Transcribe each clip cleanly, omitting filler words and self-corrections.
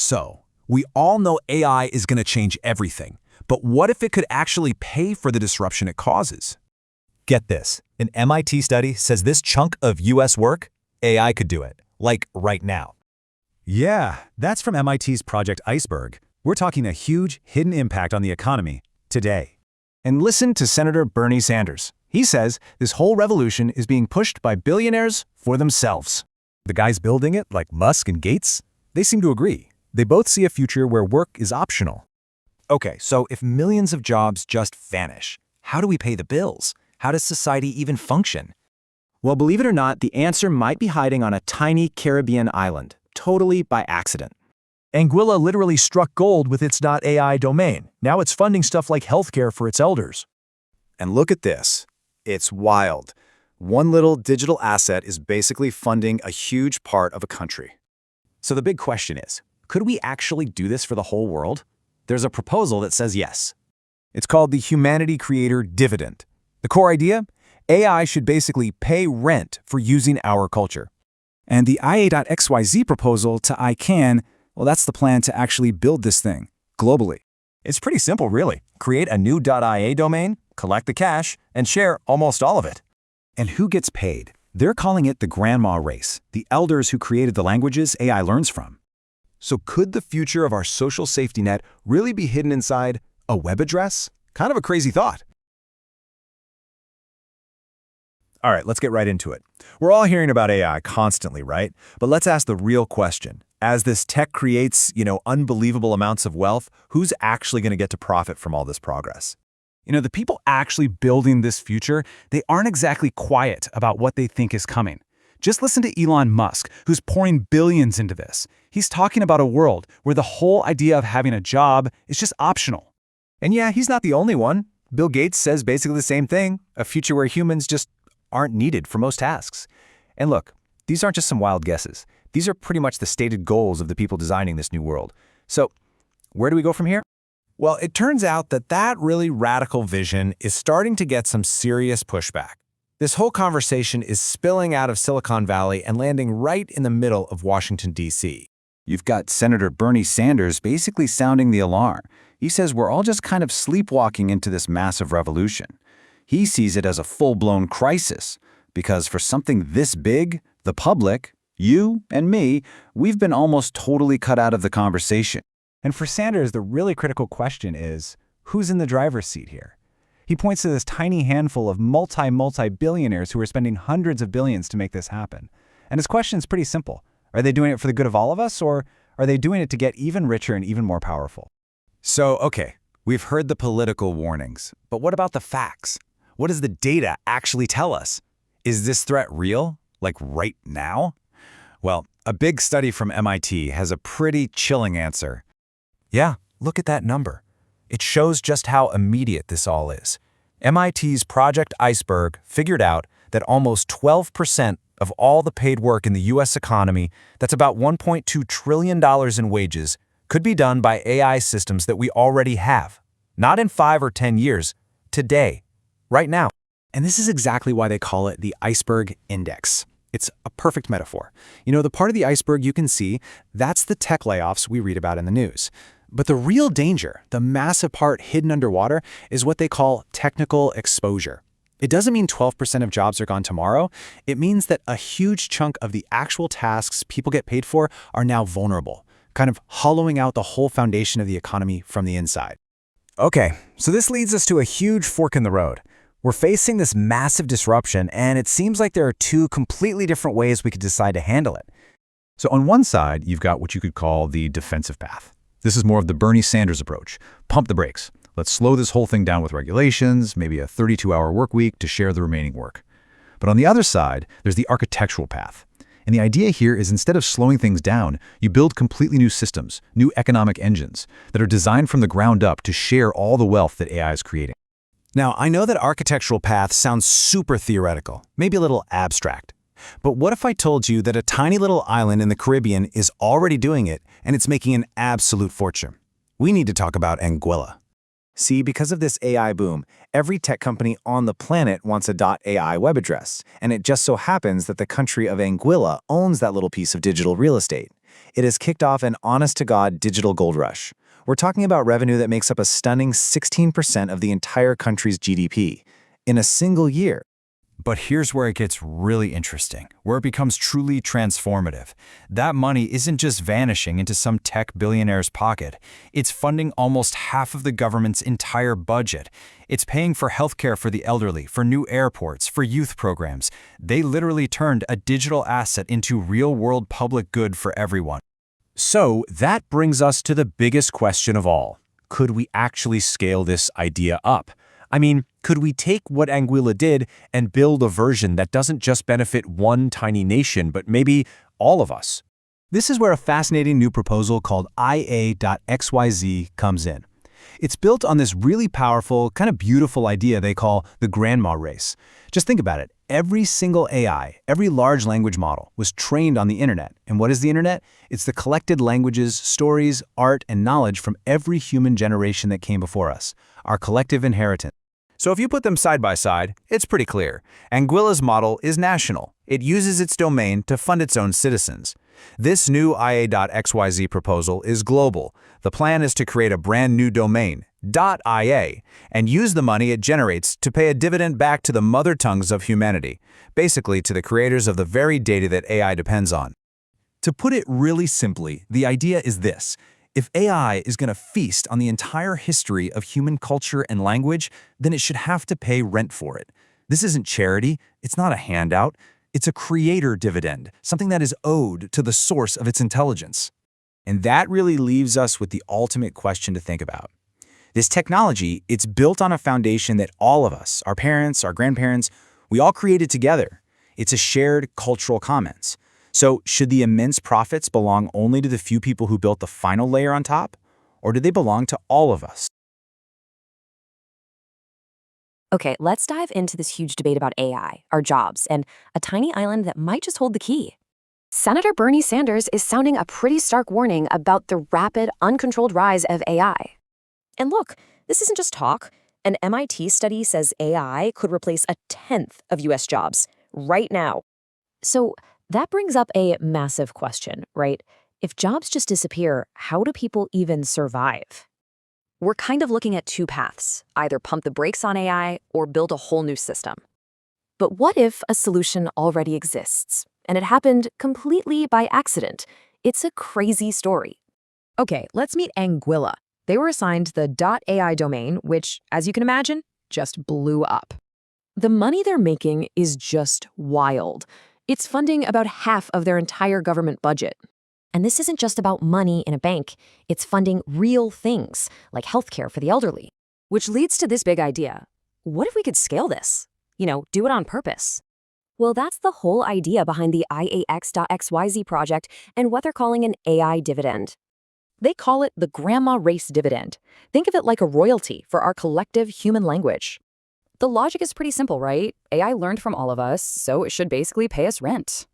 So, we all know AI is going to change everything, but what if it could actually pay for the disruption it causes? Get this, an MIT study says this chunk of US work, AI could do it, like right now. Yeah, that's from MIT's Project Iceberg. We're talking a huge, hidden impact on the economy today. And listen to Senator Bernie Sanders. He says this whole revolution is being pushed by billionaires for themselves. The guys building it, like Musk and Gates, they seem to agree. They both see a future where work is optional. Okay, so if millions of jobs just vanish, how do we pay the bills? How does society even function? Well, believe it or not, the answer might be hiding on a tiny Caribbean island, totally by accident. Anguilla literally struck gold with its .ai domain. Now it's funding stuff like healthcare for its elders. And look at this. It's wild. One little digital asset is basically funding a huge part of a country. So the big question is, could we actually do this for the whole world? There's a proposal that says yes. It's called the Humanity Creator Dividend. The core idea? AI should basically pay rent for using our culture. And the IA.XYZ proposal to ICANN, well, that's the plan to actually build this thing globally. It's pretty simple, really. Create a new .ia domain, collect the cash, and share almost all of it. And who gets paid? They're calling it the grandma race, the elders who created the languages AI learns from. So could the future of our social safety net really be hidden inside a web address? Kind of a crazy thought. All right, let's get right into it. We're all hearing about AI constantly, right? But let's ask the real question. As this tech creates, unbelievable amounts of wealth, who's actually going to get to profit from all this progress? The people actually building this future, they aren't exactly quiet about what they think is coming. Just listen to Elon Musk, who's pouring billions into this. He's talking about a world where the whole idea of having a job is just optional. And yeah, he's not the only one. Bill Gates says basically the same thing, a future where humans just aren't needed for most tasks. And look, these aren't just some wild guesses. These are pretty much the stated goals of the people designing this new world. So, where do we go from here? Well, it turns out that really radical vision is starting to get some serious pushback. This whole conversation is spilling out of Silicon Valley and landing right in the middle of Washington, D.C. You've got Senator Bernie Sanders basically sounding the alarm. He says we're all just kind of sleepwalking into this massive revolution. He sees it as a full-blown crisis, because for something this big, the public, you and me, we've been almost totally cut out of the conversation. And for Sanders, the really critical question is, who's in the driver's seat here? He points to this tiny handful of multi-billionaires who are spending hundreds of billions to make this happen. And his question is pretty simple. Are they doing it for the good of all of us, or are they doing it to get even richer and even more powerful? So, okay, we've heard the political warnings, but what about the facts? What does the data actually tell us? Is this threat real, like right now? Well, a big study from MIT has a pretty chilling answer. Yeah, look at that number. It shows just how immediate this all is. MIT's Project Iceberg figured out that almost 12% of all the paid work in the U.S. economy, that's about $1.2 trillion in wages, could be done by AI systems that we already have. Not in 5 or 10 years, today, right now. And this is exactly why they call it the iceberg index. It's a perfect metaphor. The part of the iceberg you can see, that's the tech layoffs we read about in the news. But the real danger, the massive part hidden underwater, is what they call technical exposure. It doesn't mean 12% of jobs are gone tomorrow. It means that a huge chunk of the actual tasks people get paid for are now vulnerable, kind of hollowing out the whole foundation of the economy from the inside. Okay, so this leads us to a huge fork in the road. We're facing this massive disruption, and it seems like there are two completely different ways we could decide to handle it. So on one side, you've got what you could call the defensive path. This is more of the Bernie Sanders approach. Pump the brakes. Let's slow this whole thing down with regulations, maybe a 32-hour work week to share the remaining work. But on the other side, there's the architectural path. And the idea here is instead of slowing things down, you build completely new systems, new economic engines that are designed from the ground up to share all the wealth that AI is creating. Now, I know that architectural path sounds super theoretical, maybe a little abstract. But what if I told you that a tiny little island in the Caribbean is already doing it, and it's making an absolute fortune? We need to talk about Anguilla. See, because of this AI boom, every tech company on the planet wants a .ai web address, and it just so happens that the country of Anguilla owns that little piece of digital real estate. It has kicked off an honest-to-God digital gold rush. We're talking about revenue that makes up a stunning 16% of the entire country's GDP in a single year. But here's where it gets really interesting, where it becomes truly transformative. That money isn't just vanishing into some tech billionaire's pocket. It's funding almost half of the government's entire budget. It's paying for healthcare for the elderly, for new airports, for youth programs. They literally turned a digital asset into real-world public good for everyone. So that brings us to the biggest question of all. Could we actually scale this idea up? I mean, could we take what Anguilla did and build a version that doesn't just benefit one tiny nation, but maybe all of us? This is where a fascinating new proposal called IA.XYZ comes in. It's built on this really powerful, kind of beautiful idea they call the grandma race. Just think about it. Every single AI, every large language model was trained on the internet. And what is the internet? It's the collected languages, stories, art, and knowledge from every human generation that came before us, our collective inheritance. So if you put them side by side, it's pretty clear. Anguilla's model is national. It uses its domain to fund its own citizens. This new IA.XYZ proposal is global. The plan is to create a brand new domain, .ia, and use the money it generates to pay a dividend back to the mother tongues of humanity, basically to the creators of the very data that AI depends on. To put it really simply, the idea is this. If AI is going to feast on the entire history of human culture and language, then it should have to pay rent for it. This isn't charity, it's not a handout, it's a creator dividend, something that is owed to the source of its intelligence. And that really leaves us with the ultimate question to think about. This technology, it's built on a foundation that all of us, our parents, our grandparents, we all created together. It's a shared cultural commons. So should the immense profits belong only to the few people who built the final layer on top? Or do they belong to all of us? Okay, let's dive into this huge debate about AI, our jobs, and a tiny island that might just hold the key. Senator Bernie Sanders is sounding a pretty stark warning about the rapid, uncontrolled rise of AI. And look, this isn't just talk. An MIT study says AI could replace 1/10 of US jobs right now. So that brings up a massive question, right? If jobs just disappear, how do people even survive? We're kind of looking at two paths, either pump the brakes on AI or build a whole new system. But what if a solution already exists, and it happened completely by accident? It's a crazy story. Okay, let's meet Anguilla. They were assigned the .ai domain, which, as you can imagine, just blew up. The money they're making is just wild. It's funding about half of their entire government budget. And this isn't just about money in a bank. It's funding real things, like healthcare for the elderly. Which leads to this big idea. What if we could scale this? Do it on purpose. Well, that's the whole idea behind the IAX.XYZ project and what they're calling an AI dividend. They call it the grandma race dividend. Think of it like a royalty for our collective human language. The logic is pretty simple, right? AI learned from all of us, so it should basically pay us rent.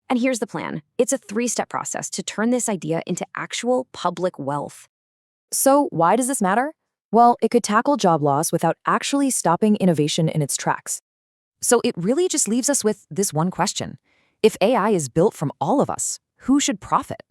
And here's the plan. It's a 3-step process to turn this idea into actual public wealth. So why does this matter? Well, it could tackle job loss without actually stopping innovation in its tracks. So it really just leaves us with this one question. If AI is built from all of us, who should profit?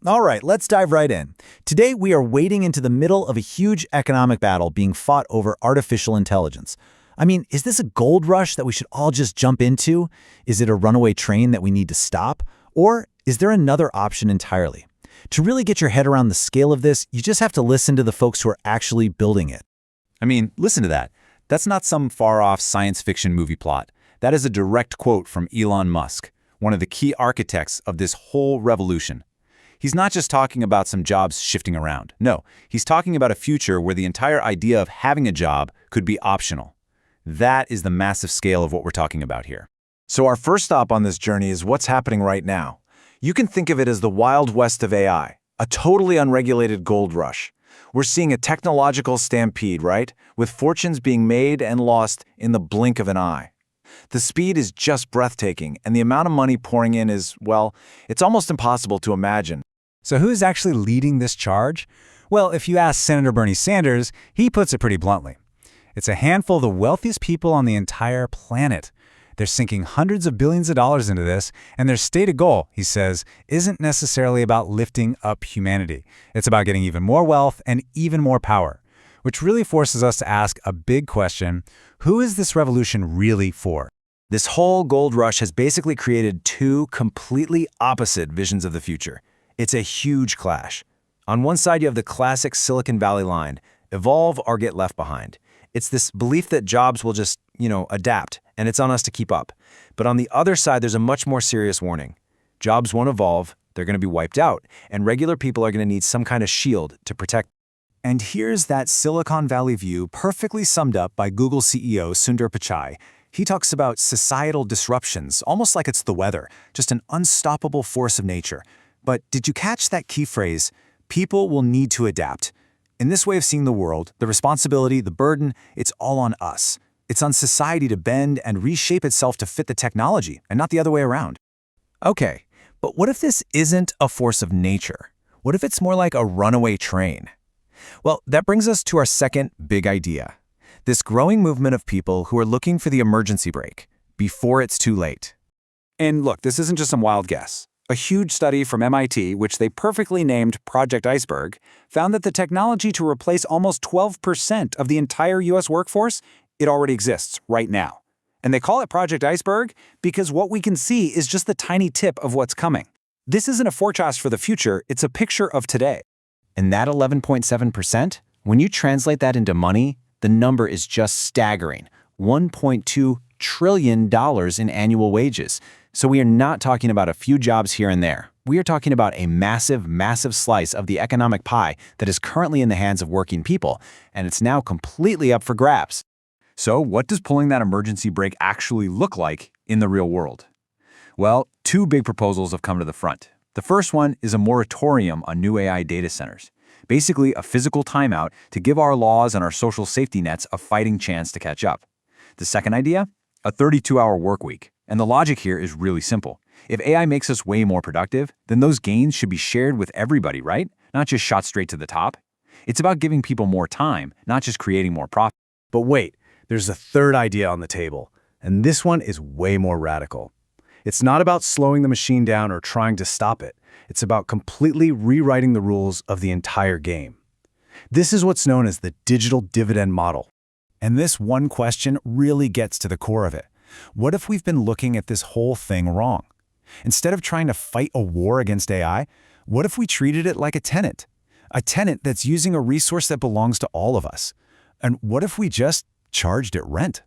All right, let's dive right in. Today, we are wading into the middle of a huge economic battle being fought over artificial intelligence. I mean, is this a gold rush that we should all just jump into? Is it a runaway train that we need to stop? Or is there another option entirely? To really get your head around the scale of this, you just have to listen to the folks who are actually building it. I mean, listen to that. That's not some far-off science fiction movie plot. That is a direct quote from Elon Musk, one of the key architects of this whole revolution. He's not just talking about some jobs shifting around. No, he's talking about a future where the entire idea of having a job could be optional. That is the massive scale of what we're talking about here. So our first stop on this journey is what's happening right now. You can think of it as the Wild West of AI, a totally unregulated gold rush. We're seeing a technological stampede, right? With fortunes being made and lost in the blink of an eye. The speed is just breathtaking, and the amount of money pouring in is, well, it's almost impossible to imagine. So who's actually leading this charge? Well, if you ask Senator Bernie Sanders, he puts it pretty bluntly. It's a handful of the wealthiest people on the entire planet. They're sinking hundreds of billions of dollars into this, and their stated goal, he says, isn't necessarily about lifting up humanity. It's about getting even more wealth and even more power, which really forces us to ask a big question: who is this revolution really for? This whole gold rush has basically created two completely opposite visions of the future. It's a huge clash. On one side, you have the classic Silicon Valley line: evolve or get left behind. It's this belief that jobs will just, adapt, and it's on us to keep up. But on the other side, there's a much more serious warning. Jobs won't evolve, they're going to be wiped out, and regular people are going to need some kind of shield to protect. And here's that Silicon Valley view perfectly summed up by Google CEO Sundar Pichai. He talks about societal disruptions, almost like it's the weather, just an unstoppable force of nature. But did you catch that key phrase? People will need to adapt. In this way of seeing the world, the responsibility, the burden, it's all on us. It's on society to bend and reshape itself to fit the technology, and not the other way around. Okay, but what if this isn't a force of nature? What if it's more like a runaway train? Well, that brings us to our second big idea. This growing movement of people who are looking for the emergency brake before it's too late. And look, this isn't just some wild guess. A huge study from MIT, which they perfectly named Project Iceberg, found that the technology to replace almost 12% of the entire US workforce, it already exists right now. And they call it Project Iceberg because what we can see is just the tiny tip of what's coming. This isn't a forecast for the future, it's a picture of today. And that 11.7%, when you translate that into money, the number is just staggering. $1.2 trillion in annual wages. So we are not talking about a few jobs here and there. We are talking about a massive, massive slice of the economic pie that is currently in the hands of working people, and it's now completely up for grabs. So what does pulling that emergency brake actually look like in the real world? Well, two big proposals have come to the front. The first one is a moratorium on new AI data centers. Basically, a physical timeout to give our laws and our social safety nets a fighting chance to catch up. The second idea? A 32-hour work week. And the logic here is really simple. If AI makes us way more productive, then those gains should be shared with everybody, right? Not just shot straight to the top. It's about giving people more time, not just creating more profit. But wait, there's a third idea on the table, and this one is way more radical. It's not about slowing the machine down or trying to stop it. It's about completely rewriting the rules of the entire game. This is what's known as the digital dividend model. And this one question really gets to the core of it. What if we've been looking at this whole thing wrong? Instead of trying to fight a war against AI, what if we treated it like a tenant? A tenant that's using a resource that belongs to all of us. And what if we just charged it rent?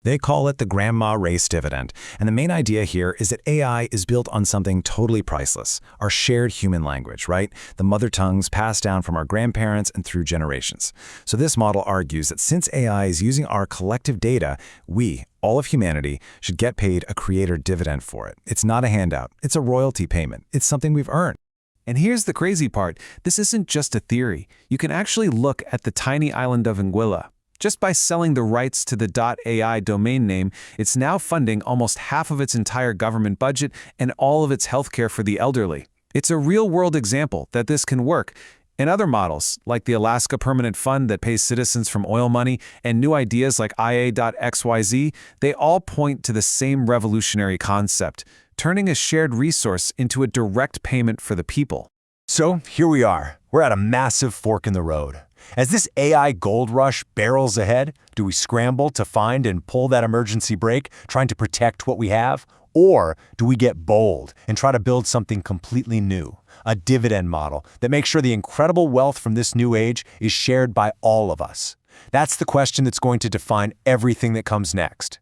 They call it the grandma race dividend, and the main idea here is that AI is built on something totally priceless, our shared human language, right? The mother tongues passed down from our grandparents and through generations. So this model argues that since AI is using our collective data, we, all of humanity, should get paid a creator dividend for it. It's not a handout, it's a royalty payment. It's something we've earned. And here's the crazy part. This isn't just a theory. You can actually look at the tiny island of Anguilla. Just by selling the rights to the .ai domain name, it's now funding almost half of its entire government budget and all of its healthcare for the elderly. It's a real-world example that this can work. And other models, like the Alaska Permanent Fund that pays citizens from oil money, and new ideas like IA.XYZ, they all point to the same revolutionary concept, turning a shared resource into a direct payment for the people. So here we are. We're at a massive fork in the road. As this AI gold rush barrels ahead, do we scramble to find and pull that emergency brake, trying to protect what we have? Or do we get bold and try to build something completely new, a dividend model that makes sure the incredible wealth from this new age is shared by all of us? That's the question that's going to define everything that comes next.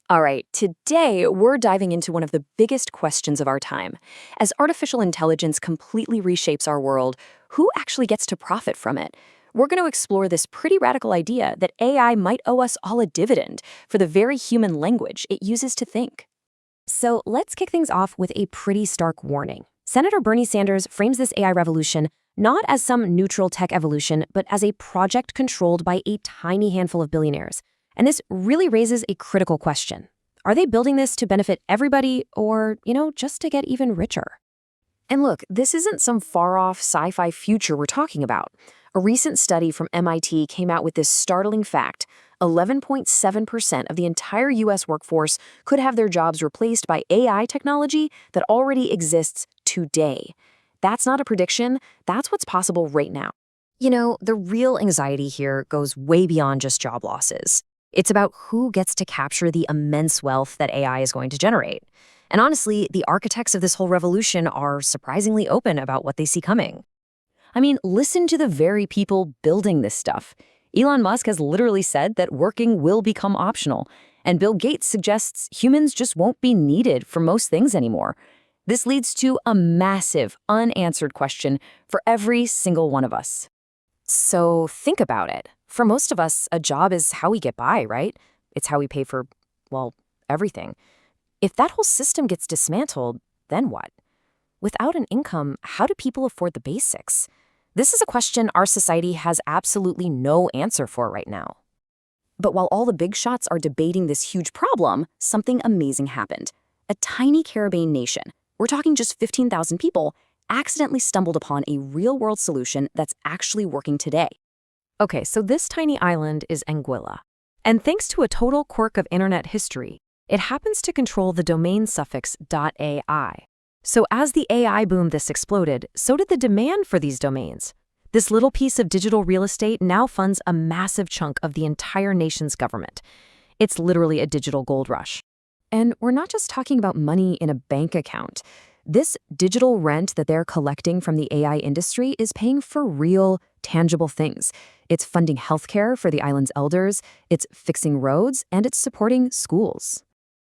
All right, today we're diving into one of the biggest questions of our time. As artificial intelligence completely reshapes our world, who actually gets to profit from it? We're going to explore this pretty radical idea that AI might owe us all a dividend for the very human language it uses to think. So let's kick things off with a pretty stark warning. Senator Bernie Sanders frames this AI revolution not as some neutral tech evolution, but as a project controlled by a tiny handful of billionaires. And this really raises a critical question. Are they building this to benefit everybody or, just to get even richer? And look, this isn't some far-off sci-fi future we're talking about. A recent study from MIT came out with this startling fact: 11.7% of the entire US workforce could have their jobs replaced by AI technology that already exists today. That's not a prediction, that's what's possible right now. You know, the real anxiety here goes way beyond just job losses. It's about who gets to capture the immense wealth that AI is going to generate. And honestly, the architects of this whole revolution are surprisingly open about what they see coming. I mean, listen to the very people building this stuff. Elon Musk has literally said that working will become optional, and Bill Gates suggests humans just won't be needed for most things anymore. This leads to a massive, unanswered question for every single one of us. So think about it. For most of us, a job is how we get by, right? It's how we pay for, well, everything. If that whole system gets dismantled, then what? Without an income, how do people afford the basics? This is a question our society has absolutely no answer for right now. But while all the big shots are debating this huge problem, something amazing happened. A tiny Caribbean nation, we're talking just 15,000 people, accidentally stumbled upon a real-world solution that's actually working today. Okay, so this tiny island is Anguilla. And thanks to a total quirk of internet history, it happens to control the domain suffix .ai. So as the AI boom this exploded, so did the demand for these domains. This little piece of digital real estate now funds a massive chunk of the entire nation's government. It's literally a digital gold rush. And we're not just talking about money in a bank account. This digital rent that they're collecting from the AI industry is paying for real, tangible things. It's funding healthcare for the island's elders, it's fixing roads, and it's supporting schools.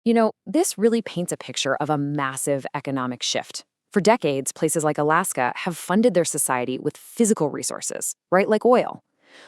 You know, this really paints a picture of a massive economic shift. For decades, places like Alaska have funded their society with physical resources, right, like oil.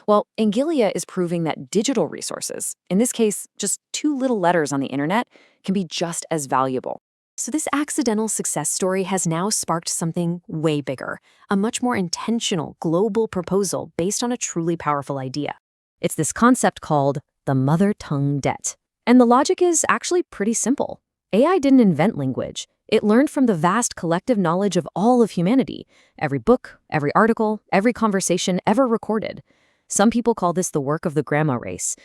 Well, Anguilla is proving that digital resources, in this case, just 2 little letters on the internet, can be just as valuable. So this accidental success story has now sparked something way bigger, a much more intentional global proposal based on a truly powerful idea. It's this concept called the mother tongue debt. And the logic is actually pretty simple. AI didn't invent language. It learned from the vast collective knowledge of all of humanity, every book, every article, every conversation ever recorded. Some people call this the work of the grandma race,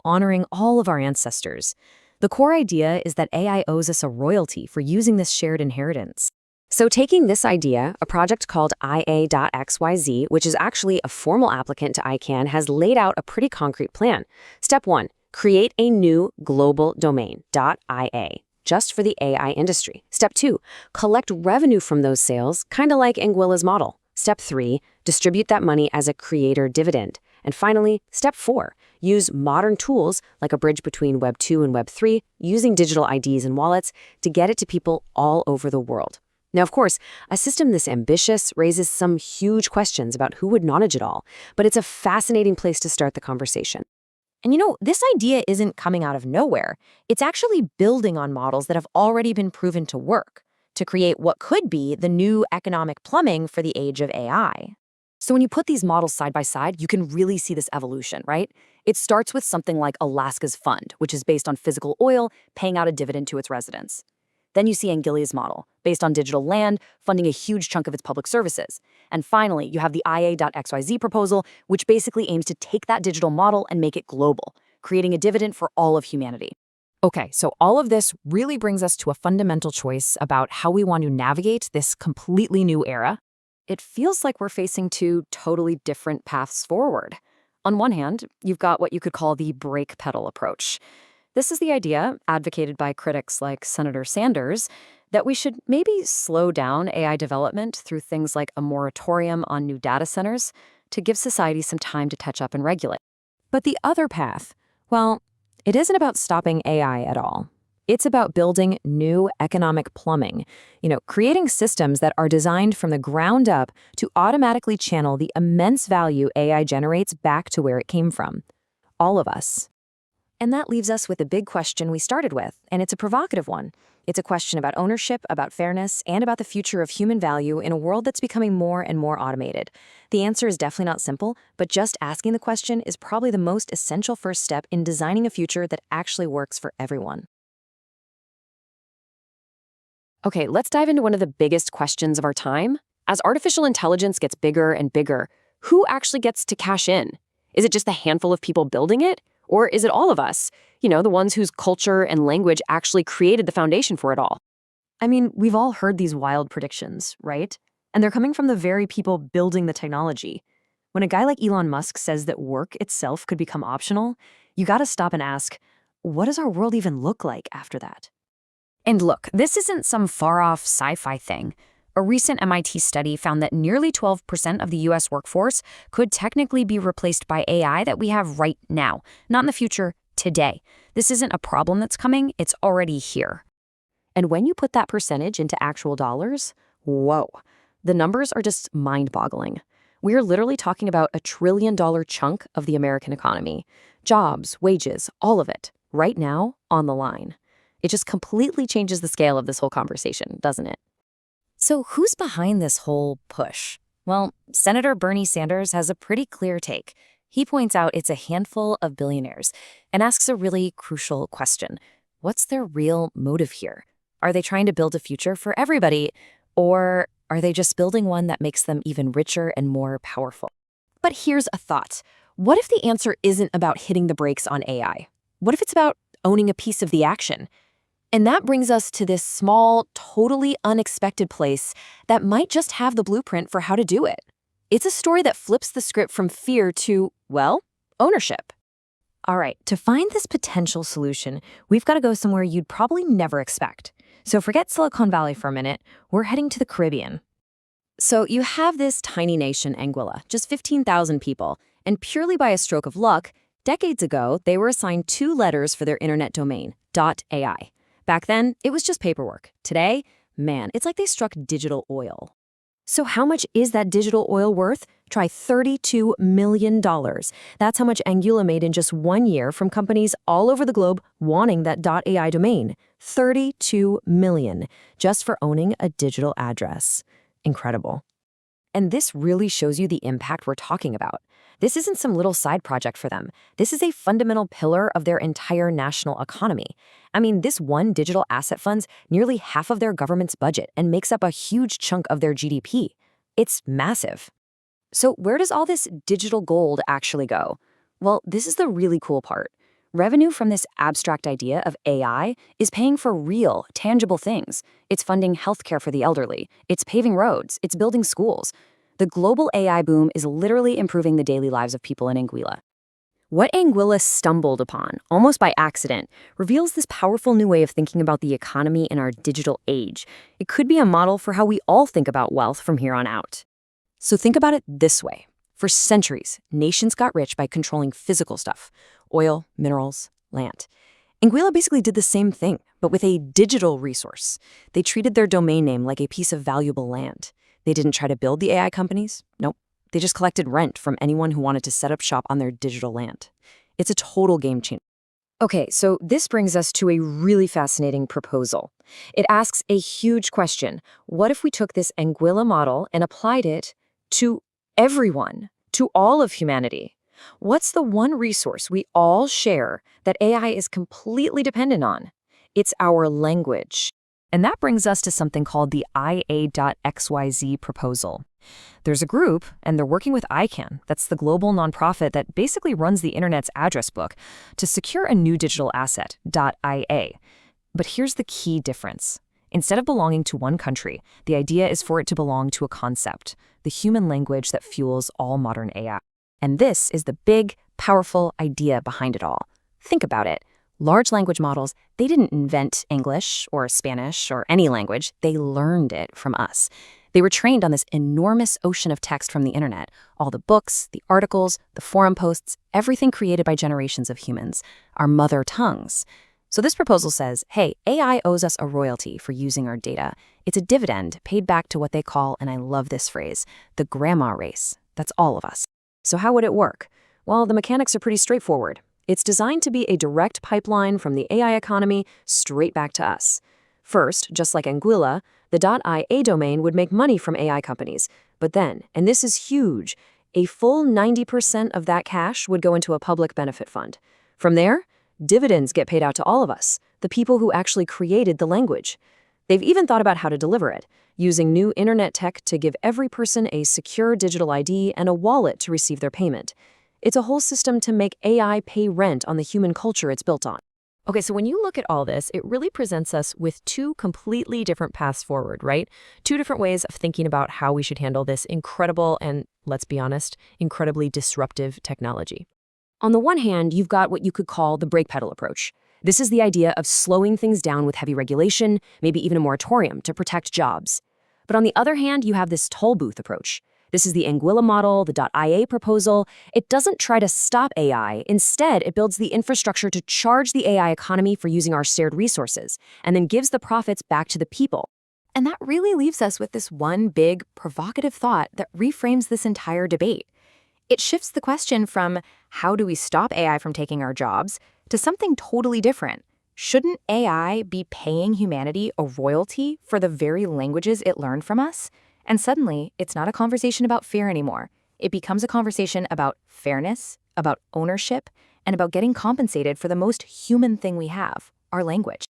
honoring all of our ancestors. The core idea is that AI owes us a royalty for using this shared inheritance. So taking this idea, a project called IA.XYZ, which is actually a formal applicant to ICANN, has laid out a pretty concrete plan. Step 1. Create a new global domain, .ia, just for the AI industry. Step 2, collect revenue from those sales, kind of like Anguilla's model. Step 3, distribute that money as a creator dividend. And finally, step 4, use modern tools like a bridge between Web 2 and Web 3, using digital IDs and wallets to get it to people all over the world. Now, of course, a system this ambitious raises some huge questions about who would manage it all, but it's a fascinating place to start the conversation. And this idea isn't coming out of nowhere. It's actually building on models that have already been proven to work, to create what could be the new economic plumbing for the age of AI. So when you put these models side by side, you can really see this evolution, right? It starts with something like Alaska's fund, which is based on physical oil, paying out a dividend to its residents. Then you see Anguilla's model, based on digital land, funding a huge chunk of its public services. And finally, you have the IA.XYZ proposal, which basically aims to take that digital model and make it global, creating a dividend for all of humanity. Okay, so all of this really brings us to a fundamental choice about how we want to navigate this completely new era. It feels like we're facing 2 totally different paths forward. On one hand, you've got what you could call the brake pedal approach. This is the idea, advocated by critics like Senator Sanders, that we should maybe slow down AI development through things like a moratorium on new data centers to give society some time to catch up and regulate. But the other path, well, it isn't about stopping AI at all. It's about building new economic plumbing, creating systems that are designed from the ground up to automatically channel the immense value AI generates back to where it came from, all of us. And that leaves us with the big question we started with, and it's a provocative one. It's a question about ownership, about fairness, and about the future of human value in a world that's becoming more and more automated. The answer is definitely not simple, but just asking the question is probably the most essential first step in designing a future that actually works for everyone. Okay, let's dive into one of the biggest questions of our time. As artificial intelligence gets bigger and bigger, who actually gets to cash in? Is it just the handful of people building it? Or is it all of us? The ones whose culture and language actually created the foundation for it all. I mean, we've all heard these wild predictions, right? And they're coming from the very people building the technology. When a guy like Elon Musk says that work itself could become optional, you gotta stop and ask, what does our world even look like after that? And look, this isn't some far-off sci-fi thing. A recent MIT study found that nearly 12% of the US workforce could technically be replaced by AI that we have right now, not in the future, today. This isn't a problem that's coming, it's already here. And when you put that percentage into actual dollars, whoa, the numbers are just mind-boggling. We're literally talking about $1 trillion chunk of the American economy. Jobs, wages, all of it, right now, on the line. It just completely changes the scale of this whole conversation, doesn't it? So who's behind this whole push? Well, Senator Bernie Sanders has a pretty clear take. He points out it's a handful of billionaires and asks a really crucial question. What's their real motive here? Are they trying to build a future for everybody, or are they just building one that makes them even richer and more powerful? But here's a thought. What if the answer isn't about hitting the brakes on AI? What if it's about owning a piece of the action? And that brings us to this small, totally unexpected place that might just have the blueprint for how to do it. It's a story that flips the script from fear to, well, ownership. All right, to find this potential solution, we've got to go somewhere you'd probably never expect. So forget Silicon Valley for a minute, we're heading to the Caribbean. So you have this tiny nation, Anguilla, just 15,000 people, and purely by a stroke of luck, decades ago, they were assigned 2 letters for their internet domain, .ai. Back then, it was just paperwork. Today, man, it's like they struck digital oil. So how much is that digital oil worth? Try $32 million. That's how much Anguilla made in just 1 year from companies all over the globe wanting that .ai domain. $32 million just for owning a digital address. Incredible. And this really shows you the impact we're talking about. This isn't some little side project for them. This is a fundamental pillar of their entire national economy. I mean, this one digital asset funds nearly half of their government's budget and makes up a huge chunk of their GDP. It's massive. So where does all this digital gold actually go? Well, this is the really cool part. Revenue from this abstract idea of AI is paying for real, tangible things. It's funding healthcare for the elderly. It's paving roads. It's building schools. The global AI boom is literally improving the daily lives of people in Anguilla. What Anguilla stumbled upon, almost by accident, reveals this powerful new way of thinking about the economy in our digital age. It could be a model for how we all think about wealth from here on out. So think about it this way. For centuries, nations got rich by controlling physical stuff, oil, minerals, land. Anguilla basically did the same thing, but with a digital resource. They treated their domain name like a piece of valuable land. They didn't try to build the AI companies. Nope. They just collected rent from anyone who wanted to set up shop on their digital land. It's a total game changer. Okay, so this brings us to a really fascinating proposal. It asks a huge question. What if we took this Anguilla model and applied it to everyone, to all of humanity? What's the one resource we all share that AI is completely dependent on? It's our language. And that brings us to something called the IA.XYZ proposal. There's a group, and they're working with ICANN, that's the global nonprofit that basically runs the internet's address book, to secure a new digital asset, .ia. But here's the key difference. Instead of belonging to one country, the idea is for it to belong to a concept, the human language that fuels all modern AI. And this is the big, powerful idea behind it all. Think about it. Large language models, they didn't invent English or Spanish or any language. They learned it from us. They were trained on this enormous ocean of text from the internet, all the books, the articles, the forum posts, everything created by generations of humans, our mother tongues. So this proposal says, hey, AI owes us a royalty for using our data. It's a dividend paid back to what they call, and I love this phrase, the grandma race. That's all of us. So how would it work? Well, the mechanics are pretty straightforward. It's designed to be a direct pipeline from the AI economy straight back to us. First, just like Anguilla, the .ia domain would make money from AI companies. But then, and this is huge, a full 90% of that cash would go into a public benefit fund. From there, dividends get paid out to all of us, the people who actually created the language. They've even thought about how to deliver it, using new internet tech to give every person a secure digital ID and a wallet to receive their payment. It's a whole system to make AI pay rent on the human culture it's built on. Okay, so when you look at all this, it really presents us with two completely different paths forward, right? Two different ways of thinking about how we should handle this incredible and, let's be honest, incredibly disruptive technology. On the one hand, you've got what you could call the brake pedal approach. This is the idea of slowing things down with heavy regulation, maybe even a moratorium to protect jobs. But on the other hand, you have this toll booth approach. This is the Anguilla model, the .ia proposal. It doesn't try to stop AI. Instead, it builds the infrastructure to charge the AI economy for using our shared resources, and then gives the profits back to the people. And that really leaves us with this one big, provocative thought that reframes this entire debate. It shifts the question from how do we stop AI from taking our jobs to something totally different. Shouldn't AI be paying humanity a royalty for the very languages it learned from us? And suddenly, it's not a conversation about fear anymore. It becomes a conversation about fairness, about ownership, and about getting compensated for the most human thing we have, our language.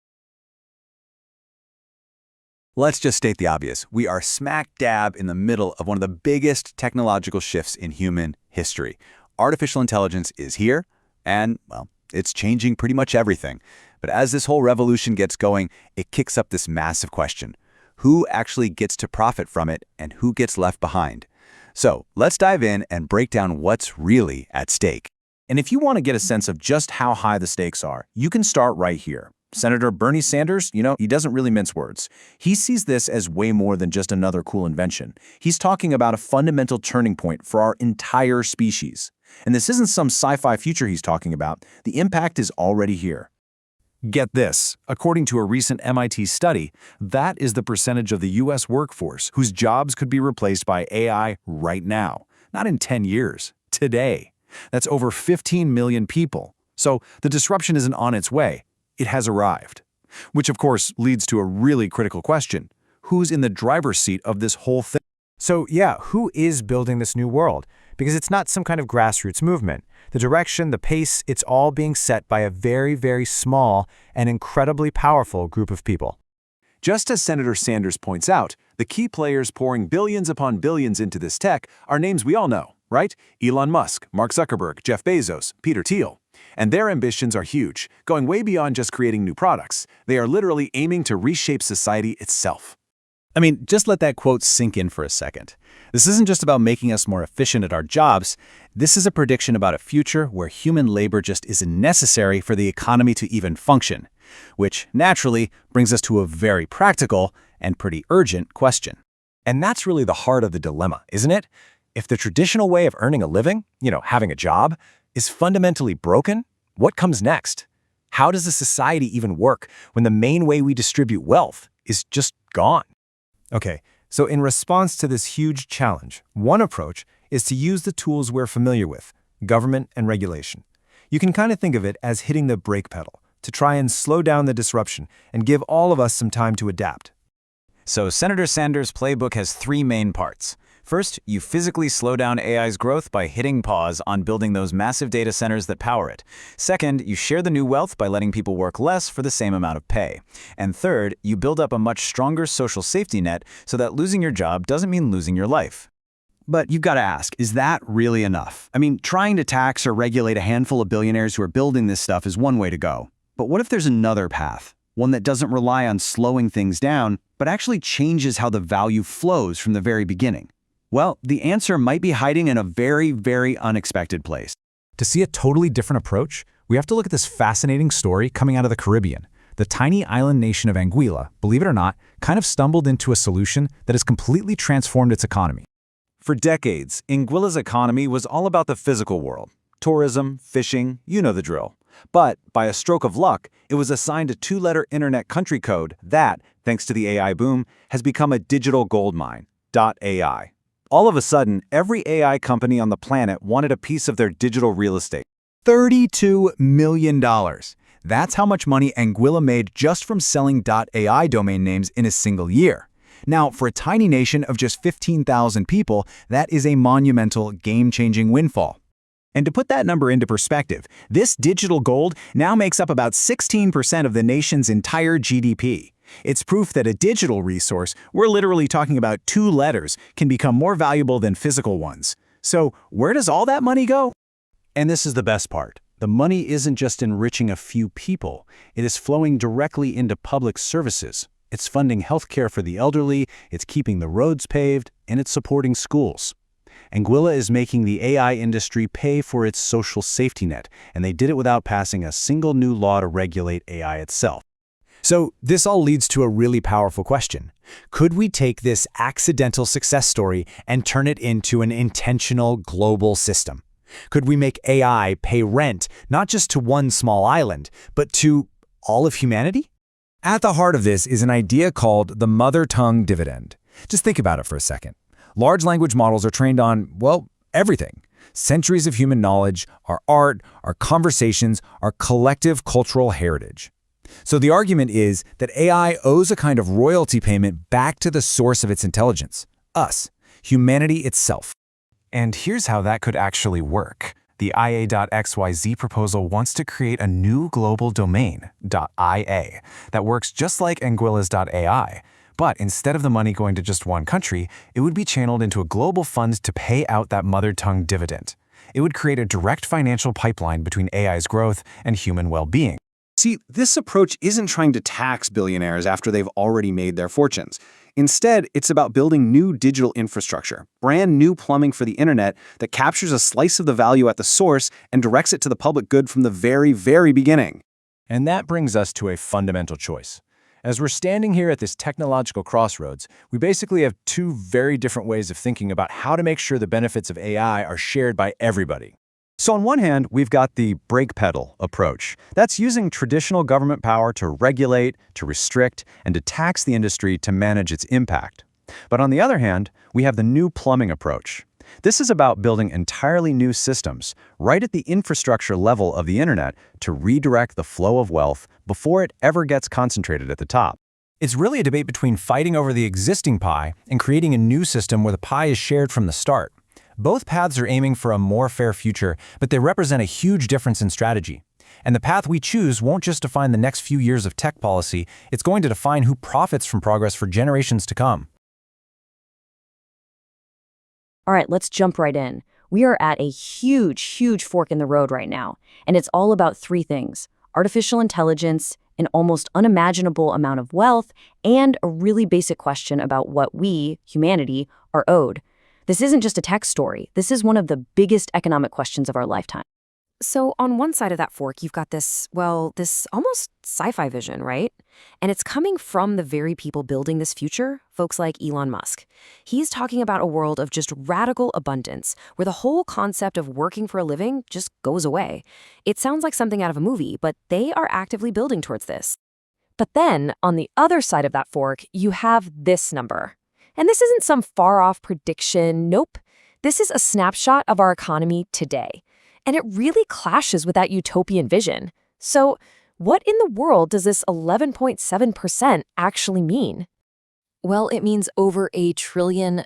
Let's just state the obvious. We are smack dab in the middle of one of the biggest technological shifts in human history. Artificial intelligence is here, and, well, it's changing pretty much everything. But as this whole revolution gets going, it kicks up this massive question. Who actually gets to profit from it, and who gets left behind? So let's dive in and break down what's really at stake. And if you want to get a sense of just how high the stakes are, you can start right here. Senator Bernie Sanders, he doesn't really mince words. He sees this as way more than just another cool invention. He's talking about a fundamental turning point for our entire species. And this isn't some sci-fi future he's talking about. The impact is already here. Get this, according to a recent MIT study, that is the percentage of the U.S. workforce whose jobs could be replaced by AI right now. Not in 10 years, today. That's over 15 million people. So the disruption isn't on its way. It has arrived. Which, of course, leads to a really critical question. Who's in the driver's seat of this whole thing? So yeah, who is building this new world? Because it's not some kind of grassroots movement. The direction, the pace, it's all being set by a very, very small and incredibly powerful group of people. Just as Senator Sanders points out, the key players pouring billions upon billions into this tech are names we all know, right? Elon Musk, Mark Zuckerberg, Jeff Bezos, Peter Thiel. And their ambitions are huge, going way beyond just creating new products. They are literally aiming to reshape society itself. I mean, just let that quote sink in for a second. This isn't just about making us more efficient at our jobs. This is a prediction about a future where human labor just isn't necessary for the economy to even function, which naturally brings us to a very practical and pretty urgent question. And that's really the heart of the dilemma, isn't it? If the traditional way of earning a living, having a job, is fundamentally broken, what comes next? How does a society even work when the main way we distribute wealth is just gone? Okay, so in response to this huge challenge, one approach is to use the tools we're familiar with, government and regulation. You can kind of think of it as hitting the brake pedal to try and slow down the disruption and give all of us some time to adapt. So Senator Sanders' playbook has three main parts. First, you physically slow down AI's growth by hitting pause on building those massive data centers that power it. Second, you share the new wealth by letting people work less for the same amount of pay. And third, you build up a much stronger social safety net so that losing your job doesn't mean losing your life. But you've got to ask, is that really enough? I mean, trying to tax or regulate a handful of billionaires who are building this stuff is one way to go. But what if there's another path? One that doesn't rely on slowing things down, but actually changes how the value flows from the very beginning? Well, the answer might be hiding in a very, very unexpected place. To see a totally different approach, we have to look at this fascinating story coming out of the Caribbean. The tiny island nation of Anguilla, believe it or not, kind of stumbled into a solution that has completely transformed its economy. For decades, Anguilla's economy was all about the physical world. Tourism, fishing, you know the drill. But by a stroke of luck, it was assigned a two-letter internet country code that, thanks to the AI boom, has become a digital goldmine, .ai. All of a sudden, every AI company on the planet wanted a piece of their digital real estate. $32 million. That's how much money Anguilla made just from selling .ai domain names in a single year. Now, for a tiny nation of just 15,000 people, that is a monumental, game-changing windfall. And to put that number into perspective, this digital gold now makes up about 16% of the nation's entire GDP. It's proof that a digital resource, we're literally talking about 2 letters, can become more valuable than physical ones. So where does all that money go? And this is the best part. The money isn't just enriching a few people. It is flowing directly into public services. It's funding healthcare for the elderly, it's keeping the roads paved, and it's supporting schools. Anguilla is making the AI industry pay for its social safety net, and they did it without passing a single new law to regulate AI itself. So this all leads to a really powerful question. Could we take this accidental success story and turn it into an intentional global system? Could we make AI pay rent not just to one small island, but to all of humanity? At the heart of this is an idea called the mother tongue dividend. Just think about it for a second. Large language models are trained on, well, everything. Centuries of human knowledge, our art, our conversations, our collective cultural heritage. So the argument is that AI owes a kind of royalty payment back to the source of its intelligence, us, humanity itself. And here's how that could actually work. The IA.XYZ proposal wants to create a new global domain, .ia, that works just like Anguilla's .ai. But instead of the money going to just one country, it would be channeled into a global fund to pay out that mother tongue dividend. It would create a direct financial pipeline between AI's growth and human well-being. See, this approach isn't trying to tax billionaires after they've already made their fortunes. Instead, it's about building new digital infrastructure, brand new plumbing for the internet that captures a slice of the value at the source and directs it to the public good from the very, very beginning. And that brings us to a fundamental choice. As we're standing here at this technological crossroads, we basically have 2 very different ways of thinking about how to make sure the benefits of AI are shared by everybody. So on one hand, we've got the brake pedal approach. That's using traditional government power to regulate, to restrict, and to tax the industry to manage its impact. But on the other hand, we have the new plumbing approach. This is about building entirely new systems right at the infrastructure level of the internet to redirect the flow of wealth before it ever gets concentrated at the top. It's really a debate between fighting over the existing pie and creating a new system where the pie is shared from the start. Both paths are aiming for a more fair future, but they represent a huge difference in strategy. And the path we choose won't just define the next few years of tech policy, it's going to define who profits from progress for generations to come. All right, let's jump right in. We are at a huge fork in the road right now, and it's all about 3 things: artificial intelligence, an almost unimaginable amount of wealth, and a really basic question about what we, humanity, are owed. This isn't just a tech story. This is one of the biggest economic questions of our lifetime. So on one side of that fork, you've got this almost sci-fi vision, right? And it's coming from the very people building this future, folks like Elon Musk. He's talking about a world of just radical abundance, where the whole concept of working for a living just goes away. It sounds like something out of a movie, but they are actively building towards this. But then, on the other side of that fork, you have this number. And this isn't some far-off prediction, nope. This is a snapshot of our economy today. And it really clashes with that utopian vision. So what in the world does this 11.7% actually mean? Well, it means over $1 trillion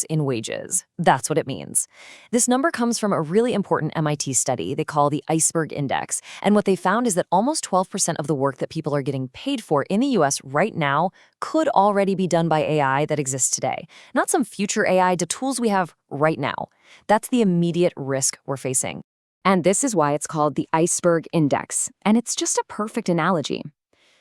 in wages. That's what it means. This number comes from a really important MIT study they call the Iceberg Index. And what they found is that almost 12% of the work that people are getting paid for in the US right now could already be done by AI that exists today. Not some future AI, the tools we have right now. That's the immediate risk we're facing. And this is why it's called the Iceberg Index. And it's just a perfect analogy.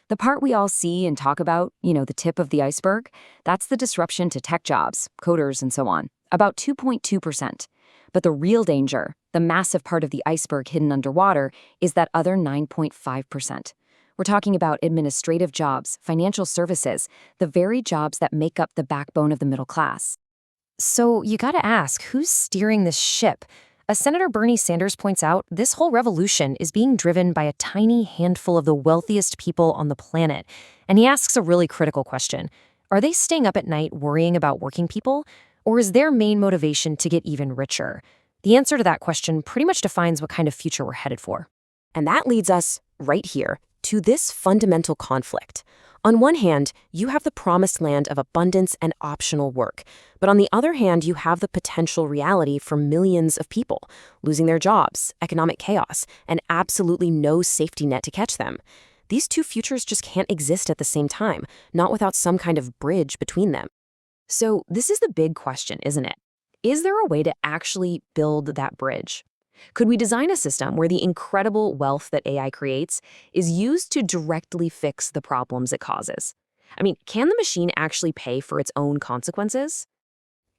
The part we all see and talk about, the tip of the iceberg, that's the disruption to tech jobs, coders, and so on, about 2.2%. But the real danger, the massive part of the iceberg hidden underwater, is that other 9.5%. We're talking about administrative jobs, financial services, the very jobs that make up the backbone of the middle class. So you gotta ask, who's steering this ship? As Senator Bernie Sanders points out, this whole revolution is being driven by a tiny handful of the wealthiest people on the planet. And he asks a really critical question. Are they staying up at night worrying about working people? Or is their main motivation to get even richer? The answer to that question pretty much defines what kind of future we're headed for. And that leads us right here to this fundamental conflict. On one hand, you have the promised land of abundance and optional work. But on the other hand, you have the potential reality for millions of people, losing their jobs, economic chaos, and absolutely no safety net to catch them. These two futures just can't exist at the same time, not without some kind of bridge between them. So this is the big question, isn't it? Is there a way to actually build that bridge? Could we design a system where the incredible wealth that AI creates is used to directly fix the problems it causes? I mean, can the machine actually pay for its own consequences?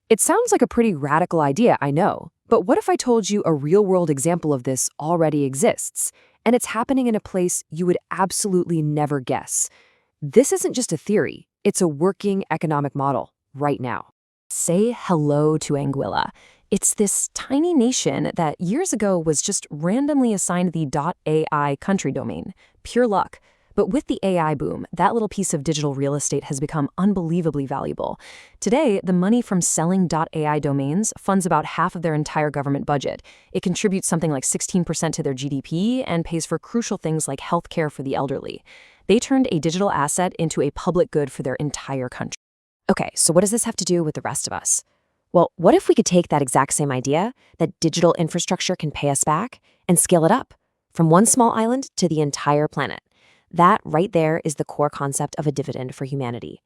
It sounds like a pretty radical idea, I know, but what if I told you a real-world example of this already exists, and it's happening in a place you would absolutely never guess? This isn't just a theory, it's a working economic model right now. Say hello to Anguilla. It's this tiny nation that years ago was just randomly assigned the .ai country domain. Pure luck. But with the AI boom, that little piece of digital real estate has become unbelievably valuable. Today, the money from selling .ai domains funds about half of their entire government budget. It contributes something like 16% to their GDP and pays for crucial things like healthcare for the elderly. They turned a digital asset into a public good for their entire country. Okay, so what does this have to do with the rest of us? Well, what if we could take that exact same idea, that digital infrastructure can pay us back, and scale it up from one small island to the entire planet? That right there is the core concept of a dividend for humanity.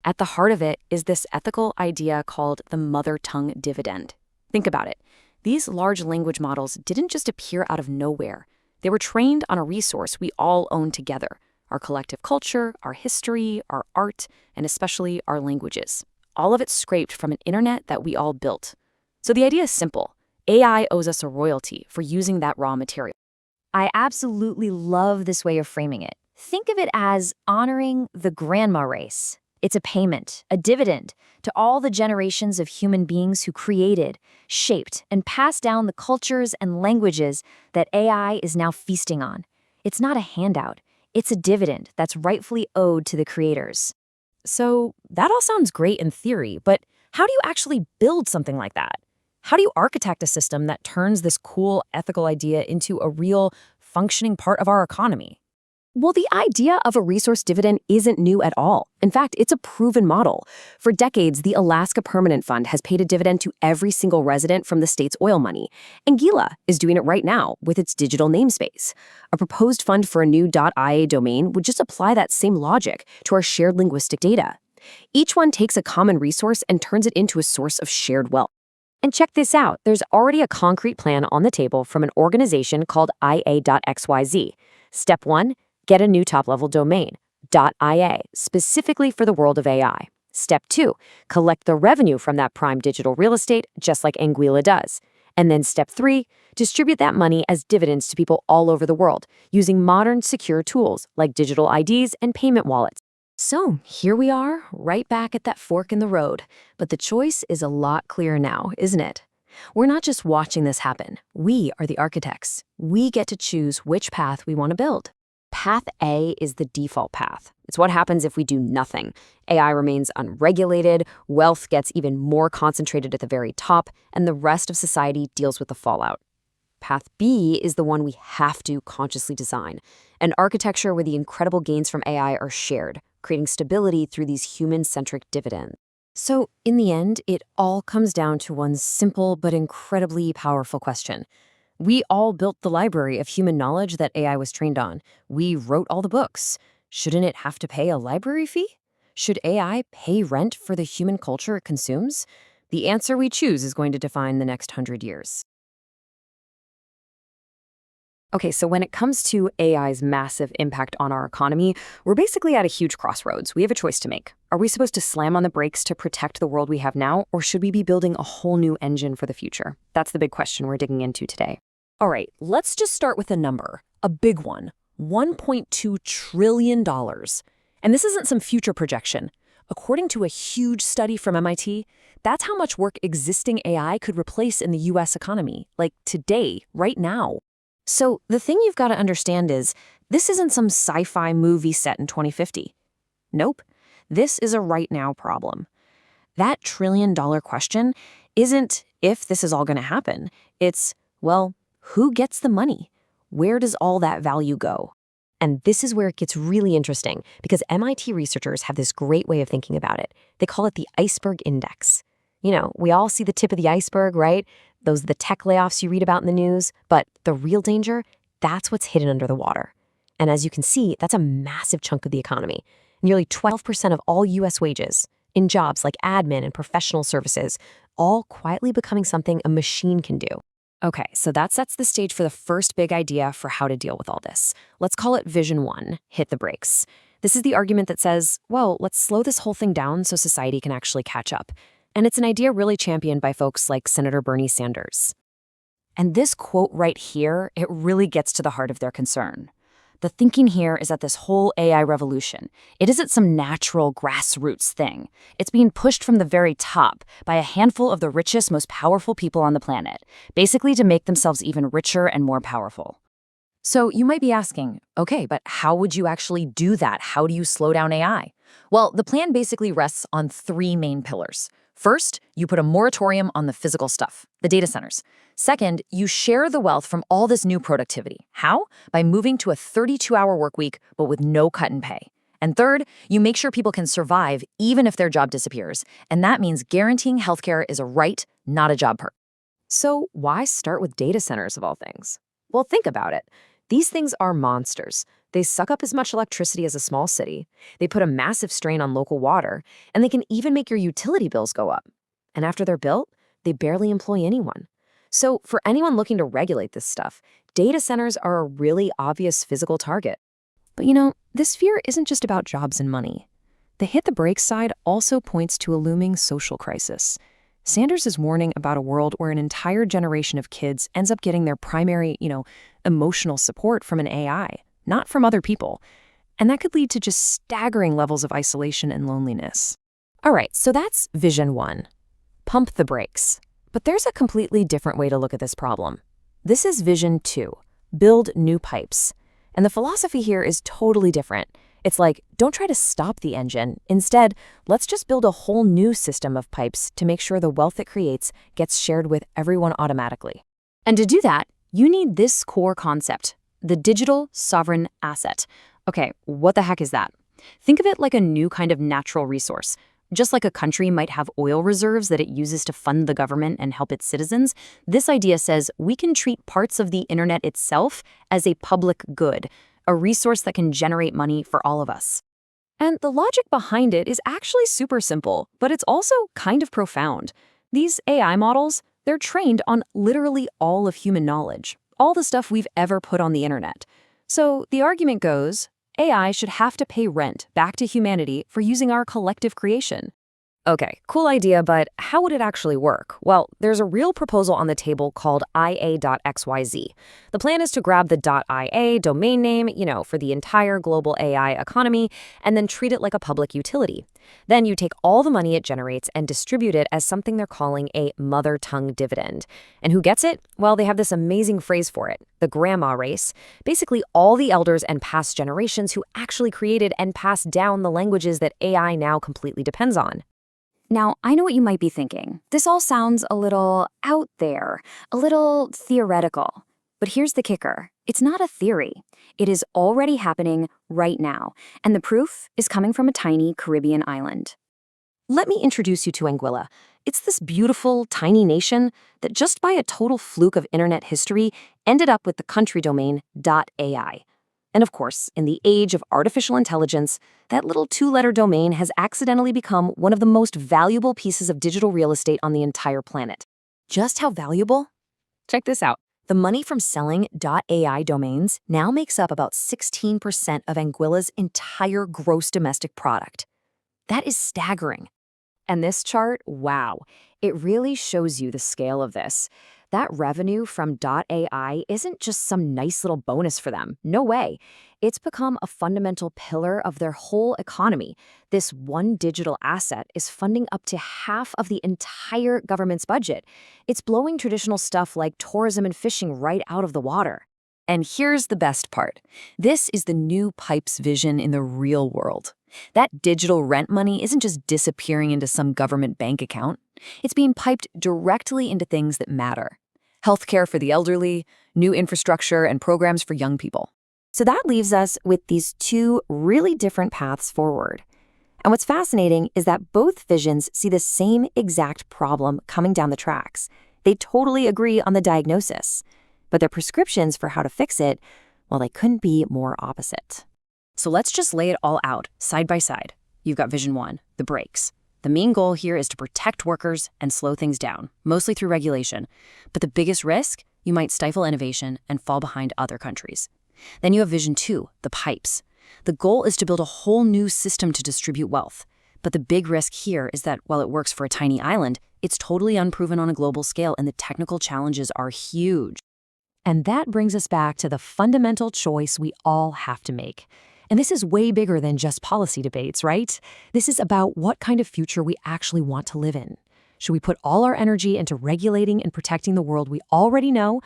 At the heart of it is this ethical idea called the mother tongue dividend. Think about it. These large language models didn't just appear out of nowhere. They were trained on a resource we all own together: our collective culture, our history, our art, and especially our languages. All of it scraped from an internet that we all built. So the idea is simple. AI owes us a royalty for using that raw material. I absolutely love this way of framing it. Think of it as honoring the grandma race. It's a payment, a dividend, to all the generations of human beings who created, shaped, and passed down the cultures and languages that AI is now feasting on. It's not a handout. It's a dividend that's rightfully owed to the creators. So that all sounds great in theory, but how do you actually build something like that? How do you architect a system that turns this cool ethical idea into a real functioning part of our economy? Well, the idea of a resource dividend isn't new at all. In fact, it's a proven model. For decades, the Alaska Permanent Fund has paid a dividend to every single resident from the state's oil money. Anguilla is doing it right now with its digital namespace. A proposed fund for a new .ia domain would just apply that same logic to our shared linguistic data. Each one takes a common resource and turns it into a source of shared wealth. And check this out. There's already a concrete plan on the table from an organization called IA.xyz. Step 1. Get a new top-level domain, .ia, specifically for the world of AI. Step 2, collect the revenue from that prime digital real estate, just like Anguilla does. And then step 3, distribute that money as dividends to people all over the world, using modern, secure tools like digital IDs and payment wallets. So here we are, right back at that fork in the road. But the choice is a lot clearer now, isn't it? We're not just watching this happen. We are the architects. We get to choose which path we want to build. Path A is the default path. It's what happens if we do nothing. AI remains unregulated, wealth gets even more concentrated at the very top, and the rest of society deals with the fallout. Path B is the one we have to consciously design, an architecture where the incredible gains from AI are shared, creating stability through these human-centric dividends. So, in the end, it all comes down to one simple but incredibly powerful question. We all built the library of human knowledge that AI was trained on. We wrote all the books. Shouldn't it have to pay a library fee? Should AI pay rent for the human culture it consumes? The answer we choose is going to define the next 100 years. Okay, so when it comes to AI's massive impact on our economy, we're basically at a huge crossroads. We have a choice to make. Are we supposed to slam on the brakes to protect the world we have now, or should we be building a whole new engine for the future? That's the big question we're digging into today. All right, let's just start with a number, a big one, $1.2 trillion. And this isn't some future projection. According to a huge study from MIT, that's how much work existing AI could replace in the US economy, like today, right now. So the thing you've got to understand is, this isn't some sci-fi movie set in 2050. Nope, this is a right now problem. That trillion-dollar question isn't if this is all going to happen. It's, well, who gets the money? Where does all that value go? And this is where it gets really interesting, because MIT researchers have this great way of thinking about it. They call it the iceberg index. You know, we all see the tip of the iceberg, right? Those are the tech layoffs you read about in the news. But the real danger, that's what's hidden under the water. And as you can see, that's a massive chunk of the economy. Nearly 12% of all U.S. wages in jobs like admin and professional services, all quietly becoming something a machine can do. Okay, so that sets the stage for the first big idea for how to deal with all this. Let's call it Vision 1, hit the brakes. This is the argument that says, well, let's slow this whole thing down so society can actually catch up. And it's an idea really championed by folks like Senator Bernie Sanders. And this quote right here, it really gets to the heart of their concern. The thinking here is that this whole AI revolution, it isn't some natural grassroots thing. It's being pushed from the very top by a handful of the richest, most powerful people on the planet, basically to make themselves even richer and more powerful. So you might be asking, okay, but how would you actually do that? How do you slow down AI? Well, the plan basically rests on three main pillars. First, you put a moratorium on the physical stuff, the data centers. Second, you share the wealth from all this new productivity. How? By moving to a 32-hour work week, but with no cut in pay. And third, you make sure people can survive even if their job disappears. And that means guaranteeing healthcare is a right, not a job perk. So why start with data centers of all things? Well, think about it. These things are monsters. They suck up as much electricity as a small city. They put a massive strain on local water, and they can even make your utility bills go up. And after they're built, they barely employ anyone. So for anyone looking to regulate this stuff, data centers are a really obvious physical target. But this fear isn't just about jobs and money. The hit the brakes side also points to a looming social crisis. Sanders is warning about a world where an entire generation of kids ends up getting their primary, emotional support from an AI, not from other people. And that could lead to just staggering levels of isolation and loneliness. All right, so that's Vision 1. Pump the brakes. But there's a completely different way to look at this problem. This is Vision 2. Build new pipes. And the philosophy here is totally different. It's like, don't try to stop the engine. Instead, let's just build a whole new system of pipes to make sure the wealth it creates gets shared with everyone automatically. And to do that, you need this core concept, the digital sovereign asset. Okay, what the heck is that? Think of it like a new kind of natural resource. Just like a country might have oil reserves that it uses to fund the government and help its citizens, this idea says we can treat parts of the internet itself as a public good, a resource that can generate money for all of us. And the logic behind it is actually super simple, but it's also kind of profound. These AI models, they're trained on literally all of human knowledge, all the stuff we've ever put on the internet. So the argument goes, AI should have to pay rent back to humanity for using our collective creation. Okay, cool idea, but how would it actually work? Well, there's a real proposal on the table called IA.XYZ. The plan is to grab the .ia domain name, for the entire global AI economy, and then treat it like a public utility. Then you take all the money it generates and distribute it as something they're calling a mother tongue dividend. And who gets it? Well, they have this amazing phrase for it, the grandma race. Basically, all the elders and past generations who actually created and passed down the languages that AI now completely depends on. Now, I know what you might be thinking. This all sounds a little out there, a little theoretical. But here's the kicker. It's not a theory. It is already happening right now, and the proof is coming from a tiny Caribbean island. Let me introduce you to Anguilla. It's this beautiful, tiny nation that just by a total fluke of internet history ended up with the country domain .ai. And of course, in the age of artificial intelligence, that little two-letter domain has accidentally become one of the most valuable pieces of digital real estate on the entire planet. Just how valuable? Check this out. The money from selling .ai domains now makes up about 16% of Anguilla's entire gross domestic product. That is staggering. And this chart, wow, it really shows you the scale of this. That revenue from .ai isn't just some nice little bonus for them. No way. It's become a fundamental pillar of their whole economy. This one digital asset is funding up to half of the entire government's budget. It's blowing traditional stuff like tourism and fishing right out of the water. And here's the best part. This is the new pipes vision in the real world. That digital rent money isn't just disappearing into some government bank account. It's being piped directly into things that matter. Healthcare for the elderly, new infrastructure, and programs for young people. So that leaves us with these two really different paths forward. And what's fascinating is that both visions see the same exact problem coming down the tracks. They totally agree on the diagnosis, but their prescriptions for how to fix it, Well, they couldn't be more opposite. So let's just lay it all out, side by side. You've got Vision 1, the brakes. The main goal here is to protect workers and slow things down, mostly through regulation. But the biggest risk? You might stifle innovation and fall behind other countries. Then you have Vision 2, the pipes. The goal is to build a whole new system to distribute wealth. But the big risk here is that while it works for a tiny island, it's totally unproven on a global scale and the technical challenges are huge. And that brings us back to the fundamental choice we all have to make. And this is way bigger than just policy debates, right? This is about what kind of future we actually want to live in. Should we put all our energy into regulating and protecting the world we already know,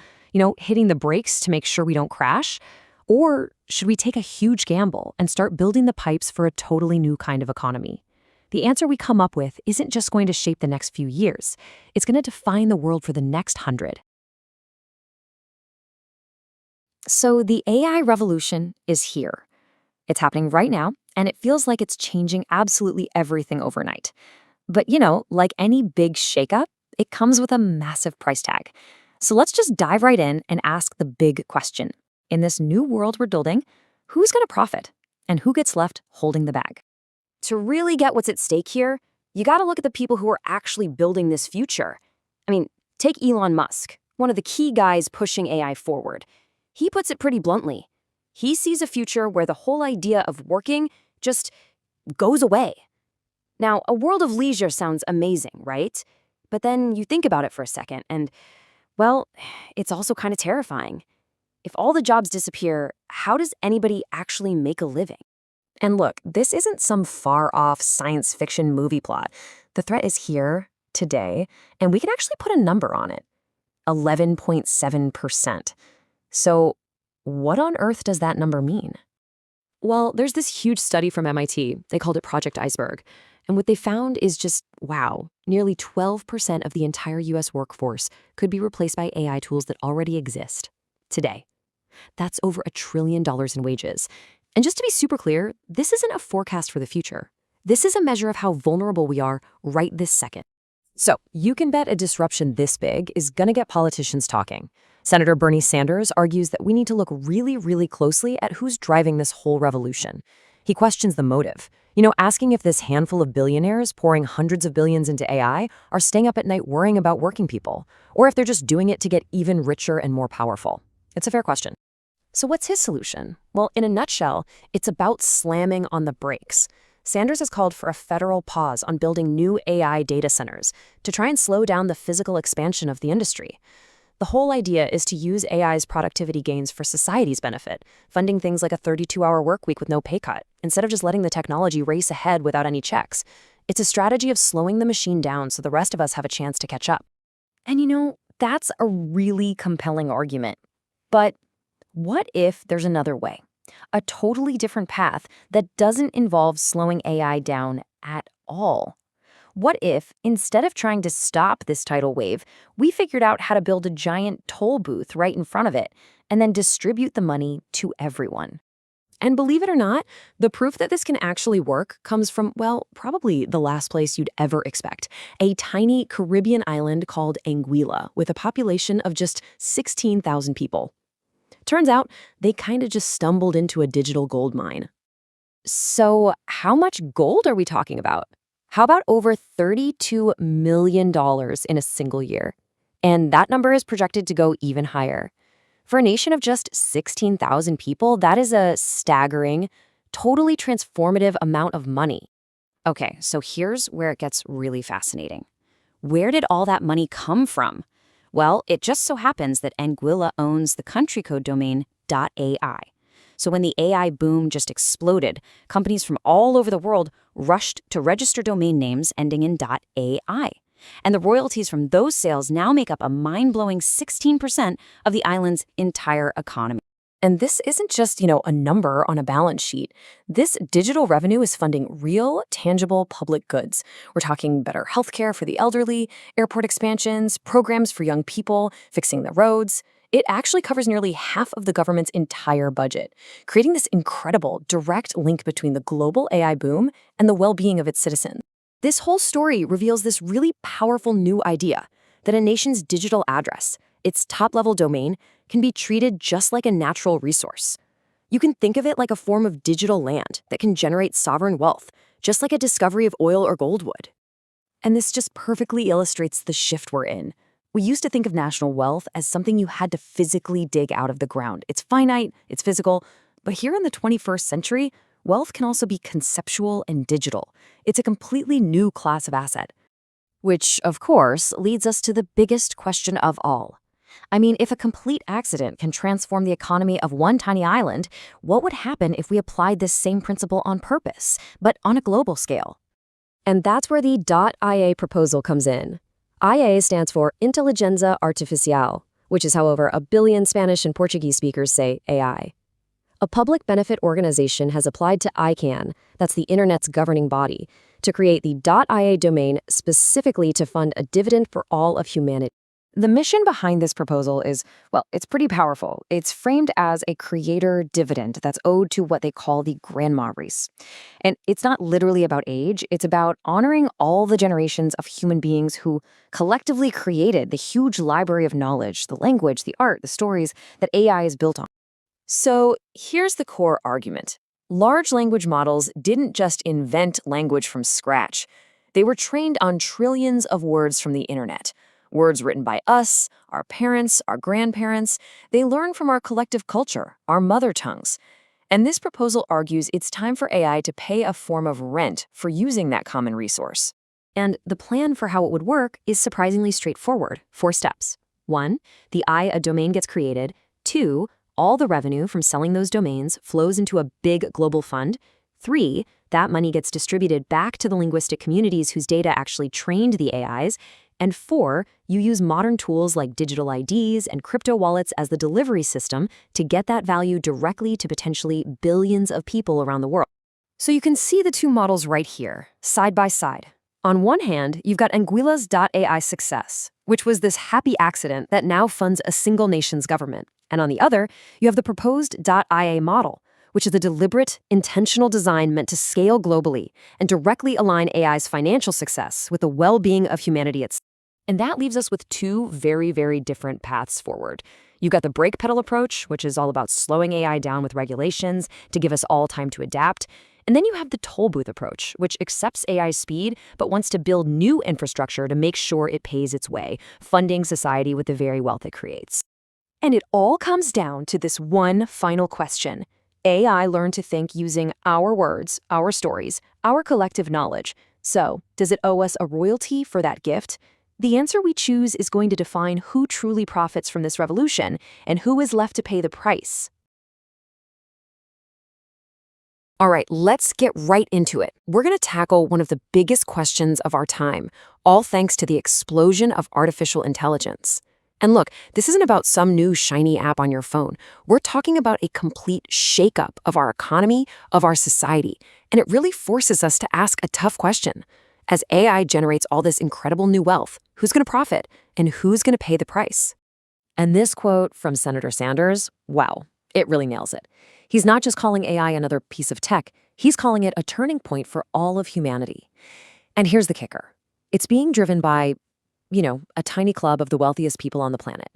hitting the brakes to make sure we don't crash? Or should we take a huge gamble and start building the pipes for a totally new kind of economy? The answer we come up with isn't just going to shape the next few years. It's going to define the world for the next 100. So the AI revolution is here. It's happening right now, and it feels like it's changing absolutely everything overnight. But like any big shakeup, it comes with a massive price tag. So let's just dive right in and ask the big question. In this new world we're building, who's going to profit? And who gets left holding the bag? To really get what's at stake here, you got to look at the people who are actually building this future. Take Elon Musk, one of the key guys pushing AI forward. He puts it pretty bluntly. He sees a future where the whole idea of working just goes away. Now, a world of leisure sounds amazing, right? But then you think about it for a second and, well, it's also kind of terrifying. If all the jobs disappear, how does anybody actually make a living? And look, this isn't some far-off science fiction movie plot. The threat is here, today, and we can actually put a number on it. 11.7%. So what on earth does that number mean? Well, there's this huge study from MIT. They called it Project Iceberg. And what they found is just, wow, nearly 12% of the entire US workforce could be replaced by AI tools that already exist today. That's over $1 trillion in wages. And just to be super clear, this isn't a forecast for the future. This is a measure of how vulnerable we are right this second. So you can bet a disruption this big is going to get politicians talking. Senator Bernie Sanders argues that we need to look really, really closely at who's driving this whole revolution. He questions the motive, asking if this handful of billionaires pouring hundreds of billions into AI are staying up at night worrying about working people, or if they're just doing it to get even richer and more powerful. It's a fair question. So what's his solution? Well, in a nutshell, it's about slamming on the brakes. Sanders has called for a federal pause on building new AI data centers to try and slow down the physical expansion of the industry. The whole idea is to use AI's productivity gains for society's benefit, funding things like a 32-hour work week with no pay cut, instead of just letting the technology race ahead without any checks. It's a strategy of slowing the machine down so the rest of us have a chance to catch up. And that's a really compelling argument. But what if there's another way? A totally different path that doesn't involve slowing AI down at all. What if, instead of trying to stop this tidal wave, we figured out how to build a giant toll booth right in front of it and then distribute the money to everyone? And believe it or not, the proof that this can actually work comes from, well, probably the last place you'd ever expect, a tiny Caribbean island called Anguilla with a population of just 16,000 people. Turns out, they kind of just stumbled into a digital gold mine. So how much gold are we talking about? How about over $32 million in a single year? And that number is projected to go even higher. For a nation of just 16,000 people, that is a staggering, totally transformative amount of money. Okay, so here's where it gets really fascinating. Where did all that money come from? Well, it just so happens that Anguilla owns the country code domain .ai. So when the AI boom just exploded, companies from all over the world rushed to register domain names ending in .ai. And the royalties from those sales now make up a mind-blowing 16% of the island's entire economy. And this isn't just, a number on a balance sheet. This digital revenue is funding real, tangible public goods. We're talking better healthcare for the elderly, airport expansions, programs for young people, fixing the roads. It actually covers nearly half of the government's entire budget, creating this incredible direct link between the global AI boom and the well-being of its citizens. This whole story reveals this really powerful new idea that a nation's digital address, its top-level domain, can be treated just like a natural resource. You can think of it like a form of digital land that can generate sovereign wealth, just like a discovery of oil or gold would. And this just perfectly illustrates the shift we're in. We used to think of national wealth as something you had to physically dig out of the ground. It's finite, it's physical, but here in the 21st century, wealth can also be conceptual and digital. It's a completely new class of asset. Which, of course, leads us to the biggest question of all. I mean, if a complete accident can transform the economy of one tiny island, what would happen if we applied this same principle on purpose, but on a global scale? And that's where the .ia proposal comes in. IA stands for Inteligencia Artificial, which is, however, a billion Spanish and Portuguese speakers say AI. A public benefit organization has applied to ICANN, that's the Internet's governing body, to create the .ia domain specifically to fund a dividend for all of humanity. The mission behind this proposal is, well, it's pretty powerful. It's framed as a creator dividend that's owed to what they call the grandma race. And it's not literally about age, it's about honoring all the generations of human beings who collectively created the huge library of knowledge, the language, the art, the stories that AI is built on. So here's the core argument. Large language models didn't just invent language from scratch. They were trained on trillions of words from the internet. Words written by us, our parents, our grandparents. They learn from our collective culture, our mother tongues. And this proposal argues it's time for AI to pay a form of rent for using that common resource. And the plan for how it would work is surprisingly straightforward. 4 steps. 1, the IA domain gets created. 2, all the revenue from selling those domains flows into a big global fund. 3, that money gets distributed back to the linguistic communities whose data actually trained the AIs. And 4, you use modern tools like digital IDs and crypto wallets as the delivery system to get that value directly to potentially billions of people around the world. So you can see the 2 models right here, side by side. On one hand, you've got Anguilla's .ai success, which was this happy accident that now funds a single nation's government. And on the other, you have the proposed .ia model, which is a deliberate, intentional design meant to scale globally and directly align AI's financial success with the well-being of humanity itself. And that leaves us with 2 very, very different paths forward. You've got the brake pedal approach, which is all about slowing AI down with regulations to give us all time to adapt. And then you have the toll booth approach, which accepts AI's speed but wants to build new infrastructure to make sure it pays its way, funding society with the very wealth it creates. And it all comes down to this one final question. AI learned to think using our words, our stories, our collective knowledge. So, does it owe us a royalty for that gift? The answer we choose is going to define who truly profits from this revolution and who is left to pay the price. All right, let's get right into it. We're going to tackle one of the biggest questions of our time, all thanks to the explosion of artificial intelligence. And look, this isn't about some new shiny app on your phone. We're talking about a complete shakeup of our economy, of our society, and it really forces us to ask a tough question. As AI generates all this incredible new wealth, who's going to profit and who's going to pay the price? And this quote from Senator Sanders, wow, it really nails it. He's not just calling AI another piece of tech, he's calling it a turning point for all of humanity. And here's the kicker. It's being driven by, a tiny club of the wealthiest people on the planet.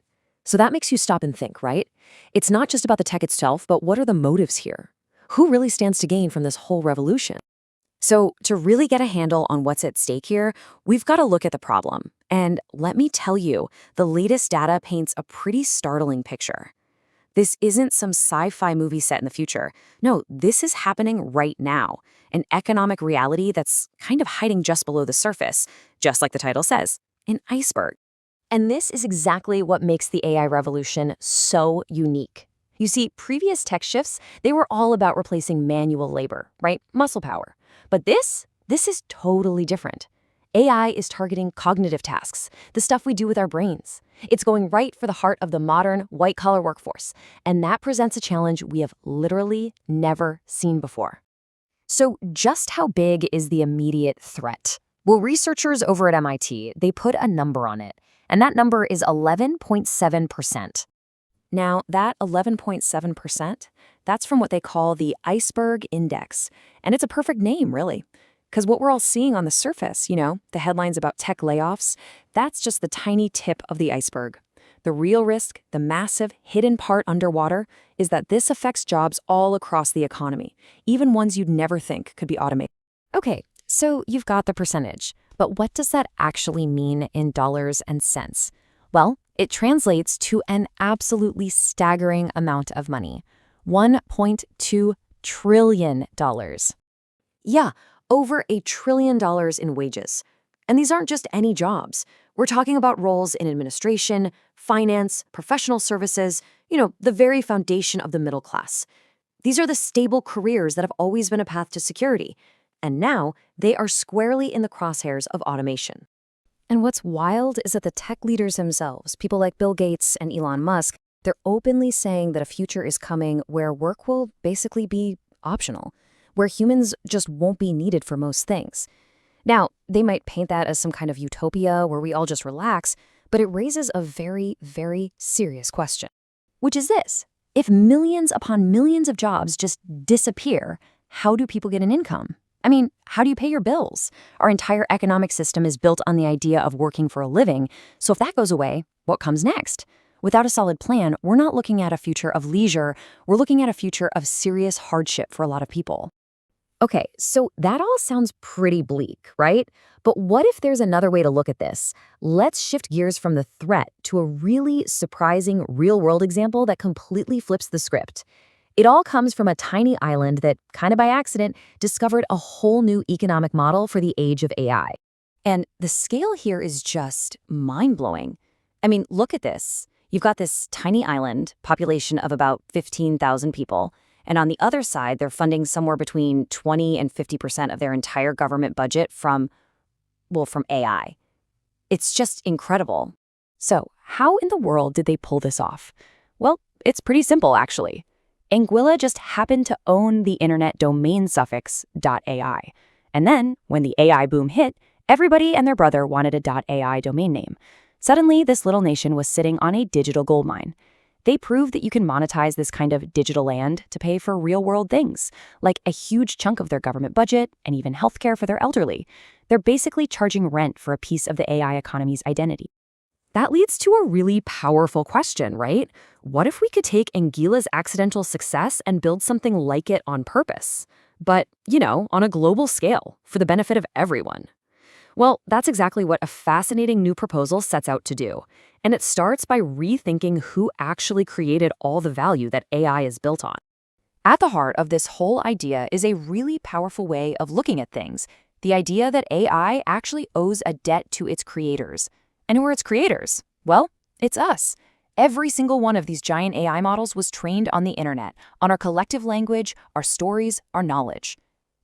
So that makes you stop and think, right? It's not just about the tech itself, but what are the motives here? Who really stands to gain from this whole revolution? So to really get a handle on what's at stake here, we've got to look at the problem. And let me tell you, the latest data paints a pretty startling picture. This isn't some sci-fi movie set in the future. No, this is happening right now. An economic reality that's kind of hiding just below the surface, just like the title says, an iceberg. And this is exactly what makes the AI revolution so unique. You see, previous tech shifts, they were all about replacing manual labor, right? Muscle power. But this is totally different. AI is targeting cognitive tasks, the stuff we do with our brains. It's going right for the heart of the modern white-collar workforce, and that presents a challenge we have literally never seen before. So just how big is the immediate threat? Well, researchers over at MIT, they put a number on it, and that number is 11.7%. Now, that 11.7%, that's from what they call the iceberg index, and it's a perfect name, really. Because what we're all seeing on the surface, the headlines about tech layoffs, that's just the tiny tip of the iceberg. The real risk, the massive, hidden part underwater, is that this affects jobs all across the economy, even ones you'd never think could be automated. Okay, so you've got the percentage, but what does that actually mean in dollars and cents? Well, it translates to an absolutely staggering amount of money. $1.2 trillion. Yeah, over $1 trillion in wages. And these aren't just any jobs. We're talking about roles in administration, finance, professional services, the very foundation of the middle class. These are the stable careers that have always been a path to security. And now they are squarely in the crosshairs of automation. And what's wild is that the tech leaders themselves, people like Bill Gates and Elon Musk, they're openly saying that a future is coming where work will basically be optional, where humans just won't be needed for most things. Now, they might paint that as some kind of utopia where we all just relax, but it raises a very, very serious question, which is this. If millions upon millions of jobs just disappear, how do people get an income? I mean, how do you pay your bills? Our entire economic system is built on the idea of working for a living, so if that goes away, what comes next? Without a solid plan, we're not looking at a future of leisure, we're looking at a future of serious hardship for a lot of people. Okay, so that all sounds pretty bleak, right? But what if there's another way to look at this? Let's shift gears from the threat to a really surprising real-world example that completely flips the script. It all comes from a tiny island that, kind of by accident, discovered a whole new economic model for the age of AI. And the scale here is just mind-blowing. I mean, look at this. You've got this tiny island, population of about 15,000 people, and on the other side, they're funding somewhere between 20 and 50% of their entire government budget from AI. It's just incredible. So, how in the world did they pull this off? Well, it's pretty simple, actually. Anguilla just happened to own the internet domain suffix .ai. And then, when the AI boom hit, everybody and their brother wanted a .ai domain name. Suddenly, this little nation was sitting on a digital goldmine. They proved that you can monetize this kind of digital land to pay for real-world things, like a huge chunk of their government budget and even healthcare for their elderly. They're basically charging rent for a piece of the AI economy's identity. That leads to a really powerful question, right? What if we could take Anguilla's accidental success and build something like it on purpose? But, on a global scale, for the benefit of everyone. Well, that's exactly what a fascinating new proposal sets out to do. And it starts by rethinking who actually created all the value that AI is built on. At the heart of this whole idea is a really powerful way of looking at things, the idea that AI actually owes a debt to its creators. And who are its creators? Well, it's us. Every single one of these giant AI models was trained on the internet, on our collective language, our stories, our knowledge.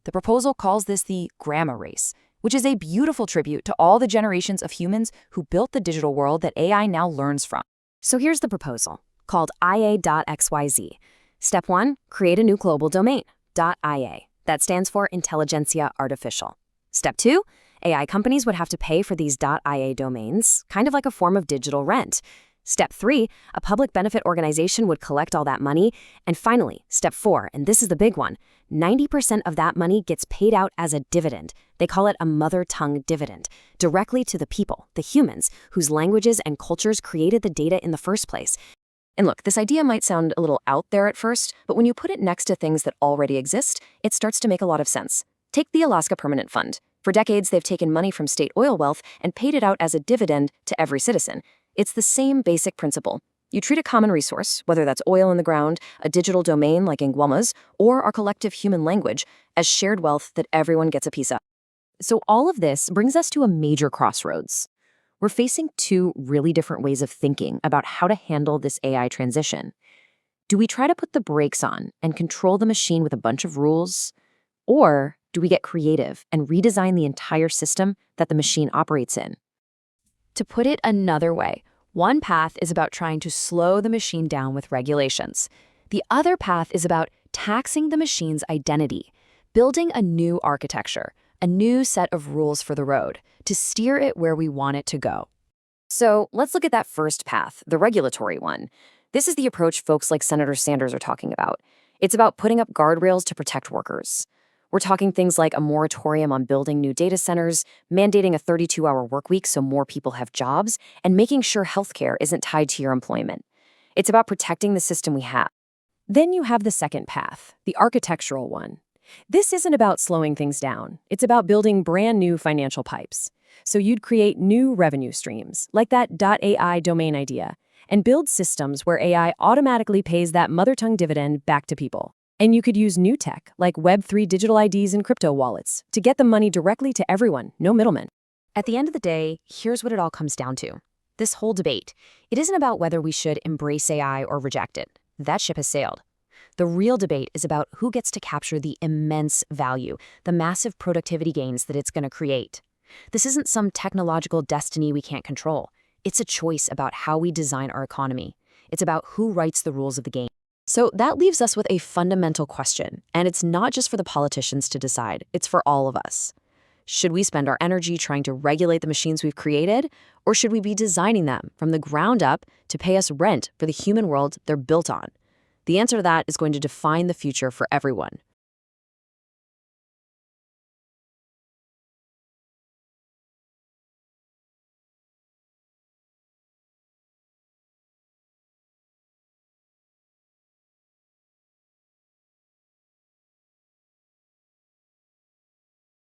The proposal calls this the grammar race, which is a beautiful tribute to all the generations of humans who built the digital world that AI now learns from. So here's the proposal, called IA.XYZ. Step 1, create a new global domain, .ia. That stands for Intelligentsia Artificial. Step 2, AI companies would have to pay for these .ia domains, kind of like a form of digital rent. Step 3, a public benefit organization would collect all that money. And finally, step 4, and this is the big one, 90% of that money gets paid out as a dividend. They call it a mother tongue dividend, directly to the people, the humans, whose languages and cultures created the data in the first place. And look, this idea might sound a little out there at first, but when you put it next to things that already exist, it starts to make a lot of sense. Take the Alaska Permanent Fund. For decades, they've taken money from state oil wealth and paid it out as a dividend to every citizen. It's the same basic principle. You treat a common resource, whether that's oil in the ground, a digital domain like Anguilla's, or our collective human language, as shared wealth that everyone gets a piece of. So all of this brings us to a major crossroads. We're facing two really different ways of thinking about how to handle this AI transition. Do we try to put the brakes on and control the machine with a bunch of rules? Or do we get creative and redesign the entire system that the machine operates in? To put it another way, one path is about trying to slow the machine down with regulations. The other path is about taxing the machine's identity, building a new architecture, a new set of rules for the road, to steer it where we want it to go. So let's look at that first path, the regulatory one. This is the approach folks like Senator Sanders are talking about. It's about putting up guardrails to protect workers. We're talking things like a moratorium on building new data centers, mandating a 32-hour workweek so more people have jobs, and making sure healthcare isn't tied to your employment. It's about protecting the system we have. Then you have the second path, the architectural one. This isn't about slowing things down. It's about building brand new financial pipes. So you'd create new revenue streams, like that .ai domain idea, and build systems where AI automatically pays that mother tongue dividend back to people. And you could use new tech, like Web3 digital IDs and crypto wallets, to get the money directly to everyone, no middlemen. At the end of the day, here's what it all comes down to. This whole debate, it isn't about whether we should embrace AI or reject it. That ship has sailed. The real debate is about who gets to capture the immense value, the massive productivity gains that it's going to create. This isn't some technological destiny we can't control. It's a choice about how we design our economy. It's about who writes the rules of the game. So that leaves us with a fundamental question, and it's not just for the politicians to decide, it's for all of us. Should we spend our energy trying to regulate the machines we've created, or should we be designing them from the ground up to pay us rent for the human world they're built on? The answer to that is going to define the future for everyone,